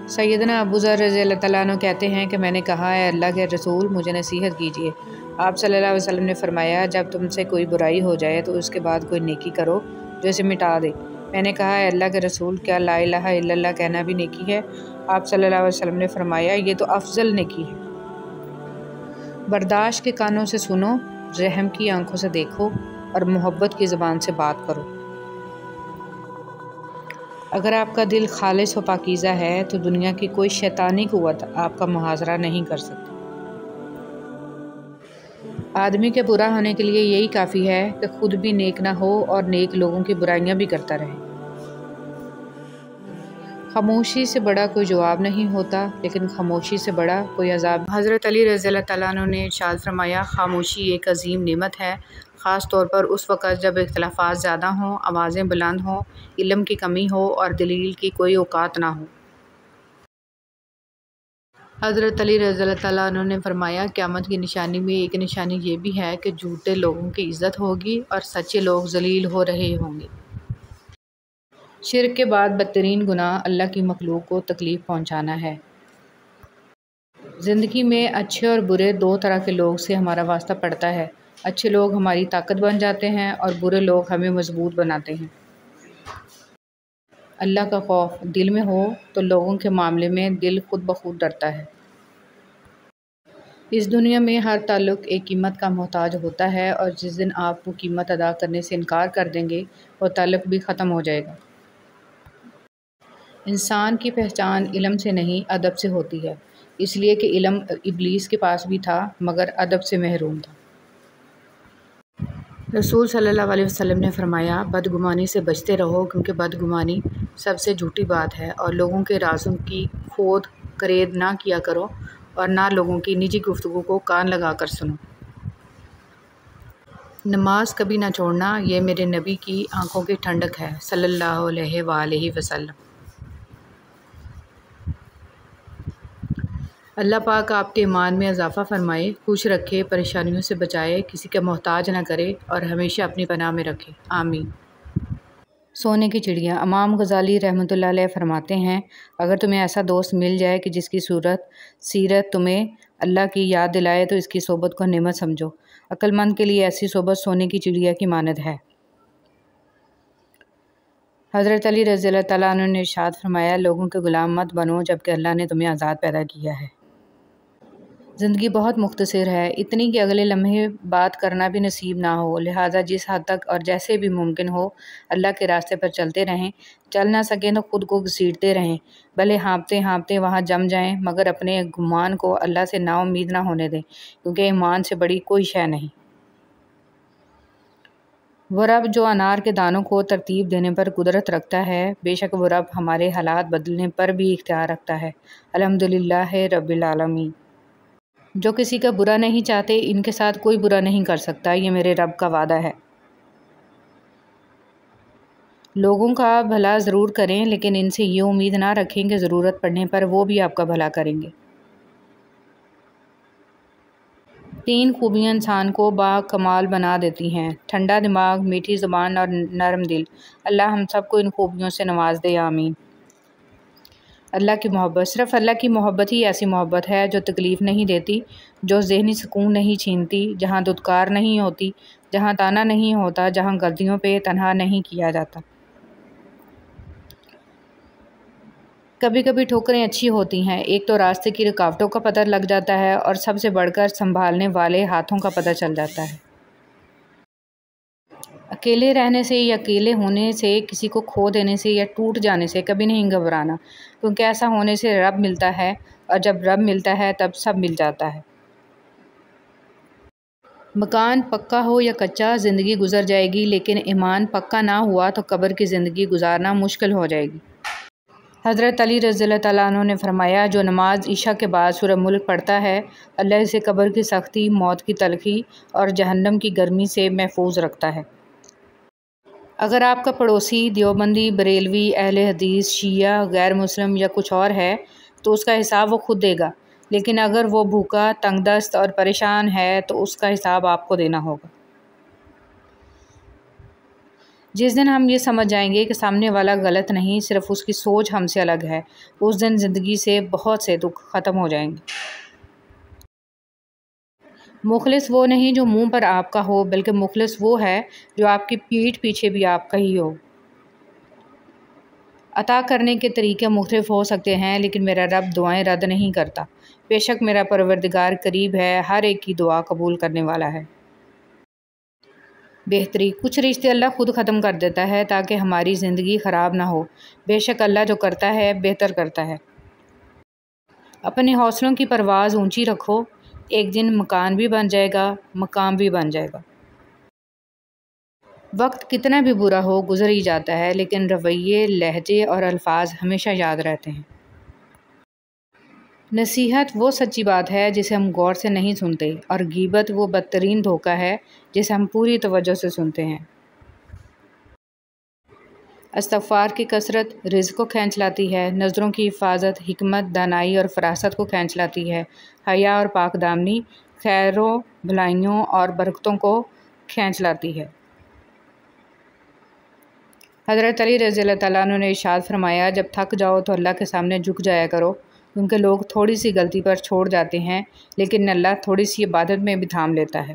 سیدنا ابو ذر رضی اللہ تعالیٰ عنہ کہتے ہیں کہ میں نے کہا اے اللہ کے رسول مجھے نصیحت کیجیے۔ آپ صلی اللہ علیہ وسلم نے فرمایا جب تم سے کوئی برائی ہو جائے تو اس کے بعد کوئی نیکی کرو جو اسے مٹا دے۔ میں نے کہا اے اللہ کے رسول کیا لا الہ الا اللہ کہنا بھی نیکی ہے؟ آپ صلی اللہ علیہ وسلم نے فرمایا یہ تو افضل نیکی ہے۔ برداشت کے کانوں سے سنو، رحم کی آنکھوں سے دیکھو، اور محبت کی زبان سے بات کرو۔ اگر آپ کا دل خالص و پاکیزہ ہے تو دنیا کی کوئی شیطانی قوت آپ کا محاصرہ نہیں کر سکتی۔ آدمی کے برا ہونے کے لیے یہی کافی ہے کہ خود بھی نیک نہ ہو اور نیک لوگوں کی برائیاں بھی کرتا رہے۔ خاموشی سے بڑا کوئی جواب نہیں ہوتا، لیکن خاموشی سے بڑا کوئی عذاب۔ حضرت علی رضی اللہ تعالیٰ عنہ نے ارشاد فرمایا خاموشی ایک عظیم نعمت ہے، خاص طور پر اس وقت جب اختلافات زیادہ ہوں، آوازیں بلند ہوں، علم کی کمی ہو اور دلیل کی کوئی اوقات نہ ہو۔ حضرت علی رضی اللہ تعالیٰ عنہ نے فرمایا قیامت کی نشانی میں ایک نشانی یہ بھی ہے کہ جھوٹے لوگوں کی عزت ہوگی اور سچے لوگ ذلیل ہو رہے ہوں گے۔ شرک کے بعد بدترین گناہ اللہ کی مخلوق کو تکلیف پہنچانا ہے۔ زندگی میں اچھے اور برے دو طرح کے لوگ سے ہمارا واسطہ پڑتا ہے۔ اچھے لوگ ہماری طاقت بن جاتے ہیں اور برے لوگ ہمیں مضبوط بناتے ہیں۔ اللہ کا خوف دل میں ہو تو لوگوں کے معاملے میں دل خود بخود ڈرتا ہے۔ اس دنیا میں ہر تعلق ایک قیمت کا محتاج ہوتا ہے، اور جس دن آپ وہ قیمت ادا کرنے سے انکار کر دیں گے وہ تعلق بھی ختم ہو جائے گا۔ انسان کی پہچان علم سے نہیں ادب سے ہوتی ہے، اس لیے کہ علم ابلیس کے پاس بھی تھا مگر ادب سے محروم تھا۔ رسول صلی اللہ علیہ وسلم نے فرمایا، بدگمانی سے بچتے رہو کیونکہ بدگمانی سب سے جھوٹی بات ہے، اور لوگوں کے رازوں کی کھود کرید نہ کیا کرو اور نہ لوگوں کی نجی گفتگو کو کان لگا کر سنو۔ نماز کبھی نہ چھوڑنا، یہ میرے نبی کی آنکھوں کی ٹھنڈک ہے صلی اللہ علیہ وآلہ وسلم۔ اللہ پاک آپ کے ایمان میں اضافہ فرمائے، خوش رکھے، پریشانیوں سے بچائے، کسی کا محتاج نہ کرے اور ہمیشہ اپنی پناہ میں رکھے، آمین۔ سونے کی چڑیا۔ امام غزالی رحمۃ اللہ علیہ فرماتے ہیں، اگر تمہیں ایسا دوست مل جائے کہ جس کی سیرت تمہیں اللہ کی یاد دلائے تو اس کی صحبت کو نعمت سمجھو۔ عقل مند کے لیے ایسی صحبت سونے کی چڑیا کی مانند ہے۔ حضرت علی رضی اللہ تعالیٰ عنہ نے ارشاد فرمایا، لوگوں کے غلام مت بنو جبکہ اللہ نے تمہیں آزاد پیدا کیا ہے۔ زندگی بہت مختصر ہے، اتنی کہ اگلے لمحے بات کرنا بھی نصیب نہ ہو، لہٰذا جس حد تک اور جیسے بھی ممکن ہو اللہ کے راستے پر چلتے رہیں، چل نہ سکیں تو خود کو گھسیٹتے رہیں، بھلے ہانپتے ہانپتے وہاں جم جائیں، مگر اپنے گمان کو اللہ سے نا امید نہ ہونے دیں، کیونکہ ایمان سے بڑی کوئی شے نہیں۔ وہ رب جو انار کے دانوں کو ترتیب دینے پر قدرت رکھتا ہے، بے شک وہ رب ہمارے حالات بدلنے پر بھی اختیار رکھتا ہے۔ الحمدللہ رب العالمین۔ جو کسی کا برا نہیں چاہتے، ان کے ساتھ کوئی برا نہیں کر سکتا، یہ میرے رب کا وعدہ ہے۔ لوگوں کا بھلا ضرور کریں، لیکن ان سے یہ امید نہ رکھیں کہ ضرورت پڑنے پر وہ بھی آپ کا بھلا کریں گے۔ 3 خوبیاں انسان کو باکمال بنا دیتی ہیں: ٹھنڈا دماغ، میٹھی زبان اور نرم دل۔ اللہ ہم سب کو ان خوبیوں سے نواز دے، آمین۔ اللہ کی محبت۔ صرف اللہ کی محبت ہی ایسی محبت ہے جو تکلیف نہیں دیتی، جو ذہنی سکون نہیں چھینتی، جہاں دھتکار نہیں ہوتی، جہاں تانا نہیں ہوتا، جہاں غلطیوں پہ تنہا نہیں کیا جاتا۔ کبھی کبھی ٹھوکریں اچھی ہوتی ہیں، ایک تو راستے کی رکاوٹوں کا پتہ لگ جاتا ہے اور سب سے بڑھ کر سنبھالنے والے ہاتھوں کا پتہ چل جاتا ہے۔ اکیلے رہنے سے یا اکیلے ہونے سے، کسی کو کھو دینے سے یا ٹوٹ جانے سے کبھی نہیں گھبرانا، کیونکہ ایسا ہونے سے رب ملتا ہے، اور جب رب ملتا ہے تب سب مل جاتا ہے۔ مکان پکا ہو یا کچا زندگی گزر جائے گی، لیکن ایمان پکا نہ ہوا تو قبر کی زندگی گزارنا مشکل ہو جائے گی۔ حضرت علی رضی اللہ تعالیٰ عنہ نے فرمایا، جو نماز عشاء کے بعد سورہ ملک پڑھتا ہے، اللہ اسے قبر کی سختی، موت کی تلخی اور جہنم کی گرمی سے محفوظ رکھتا ہے۔ اگر آپ کا پڑوسی دیوبندی، بریلوی، اہل حدیث، شیعہ، غیر مسلم یا کچھ اور ہے تو اس کا حساب وہ خود دے گا، لیکن اگر وہ بھوکا، تنگ دست اور پریشان ہے تو اس کا حساب آپ کو دینا ہوگا۔ جس دن ہم یہ سمجھ جائیں گے کہ سامنے والا غلط نہیں، صرف اس کی سوچ ہم سے الگ ہے، اس دن زندگی سے بہت سے دکھ ختم ہو جائیں گے۔ مخلص وہ نہیں جو منہ پر آپ کا ہو، بلکہ مخلص وہ ہے جو آپ کی پیٹھ پیچھے بھی آپ کا ہی ہو۔ عطا کرنے کے طریقے مختلف ہو سکتے ہیں، لیکن میرا رب دعائیں رد نہیں کرتا۔ بے شک میرا پروردگار قریب ہے، ہر ایک کی دعا قبول کرنے والا ہے۔ بہتری۔ کچھ رشتے اللہ خود ختم کر دیتا ہے تاکہ ہماری زندگی خراب نہ ہو۔ بے شک اللہ جو کرتا ہے بہتر کرتا ہے۔ اپنے حوصلوں کی پرواز اونچی رکھو، ایک دن مکان بھی بن جائے گا، مقام بھی بن جائے گا۔ وقت کتنا بھی برا ہو گزر ہی جاتا ہے، لیکن رویے، لہجے اور الفاظ ہمیشہ یاد رہتے ہیں۔ نصیحت وہ سچی بات ہے جسے ہم غور سے نہیں سنتے، اور غیبت وہ بدترین دھوکہ ہے جسے ہم پوری توجہ سے سنتے ہیں۔ استغفار کی کثرت رزق کو کھینچ لاتی ہے، نظروں کی حفاظت حکمت، دانائی اور فراست کو کھینچ لاتی ہے، حیا اور پاک دامنی خیر و بھلائیوں اور برکتوں کو کھینچ لاتی ہے۔ حضرت علی رضی اللہ تعالیٰ عنہ نے ارشاد فرمایا، جب تھک جاؤ تو اللہ کے سامنے جھک جایا کرو، کیونکہ لوگ تھوڑی سی غلطی پر چھوڑ جاتے ہیں، لیکن اللہ تھوڑی سی عبادت میں بھی تھام لیتا ہے۔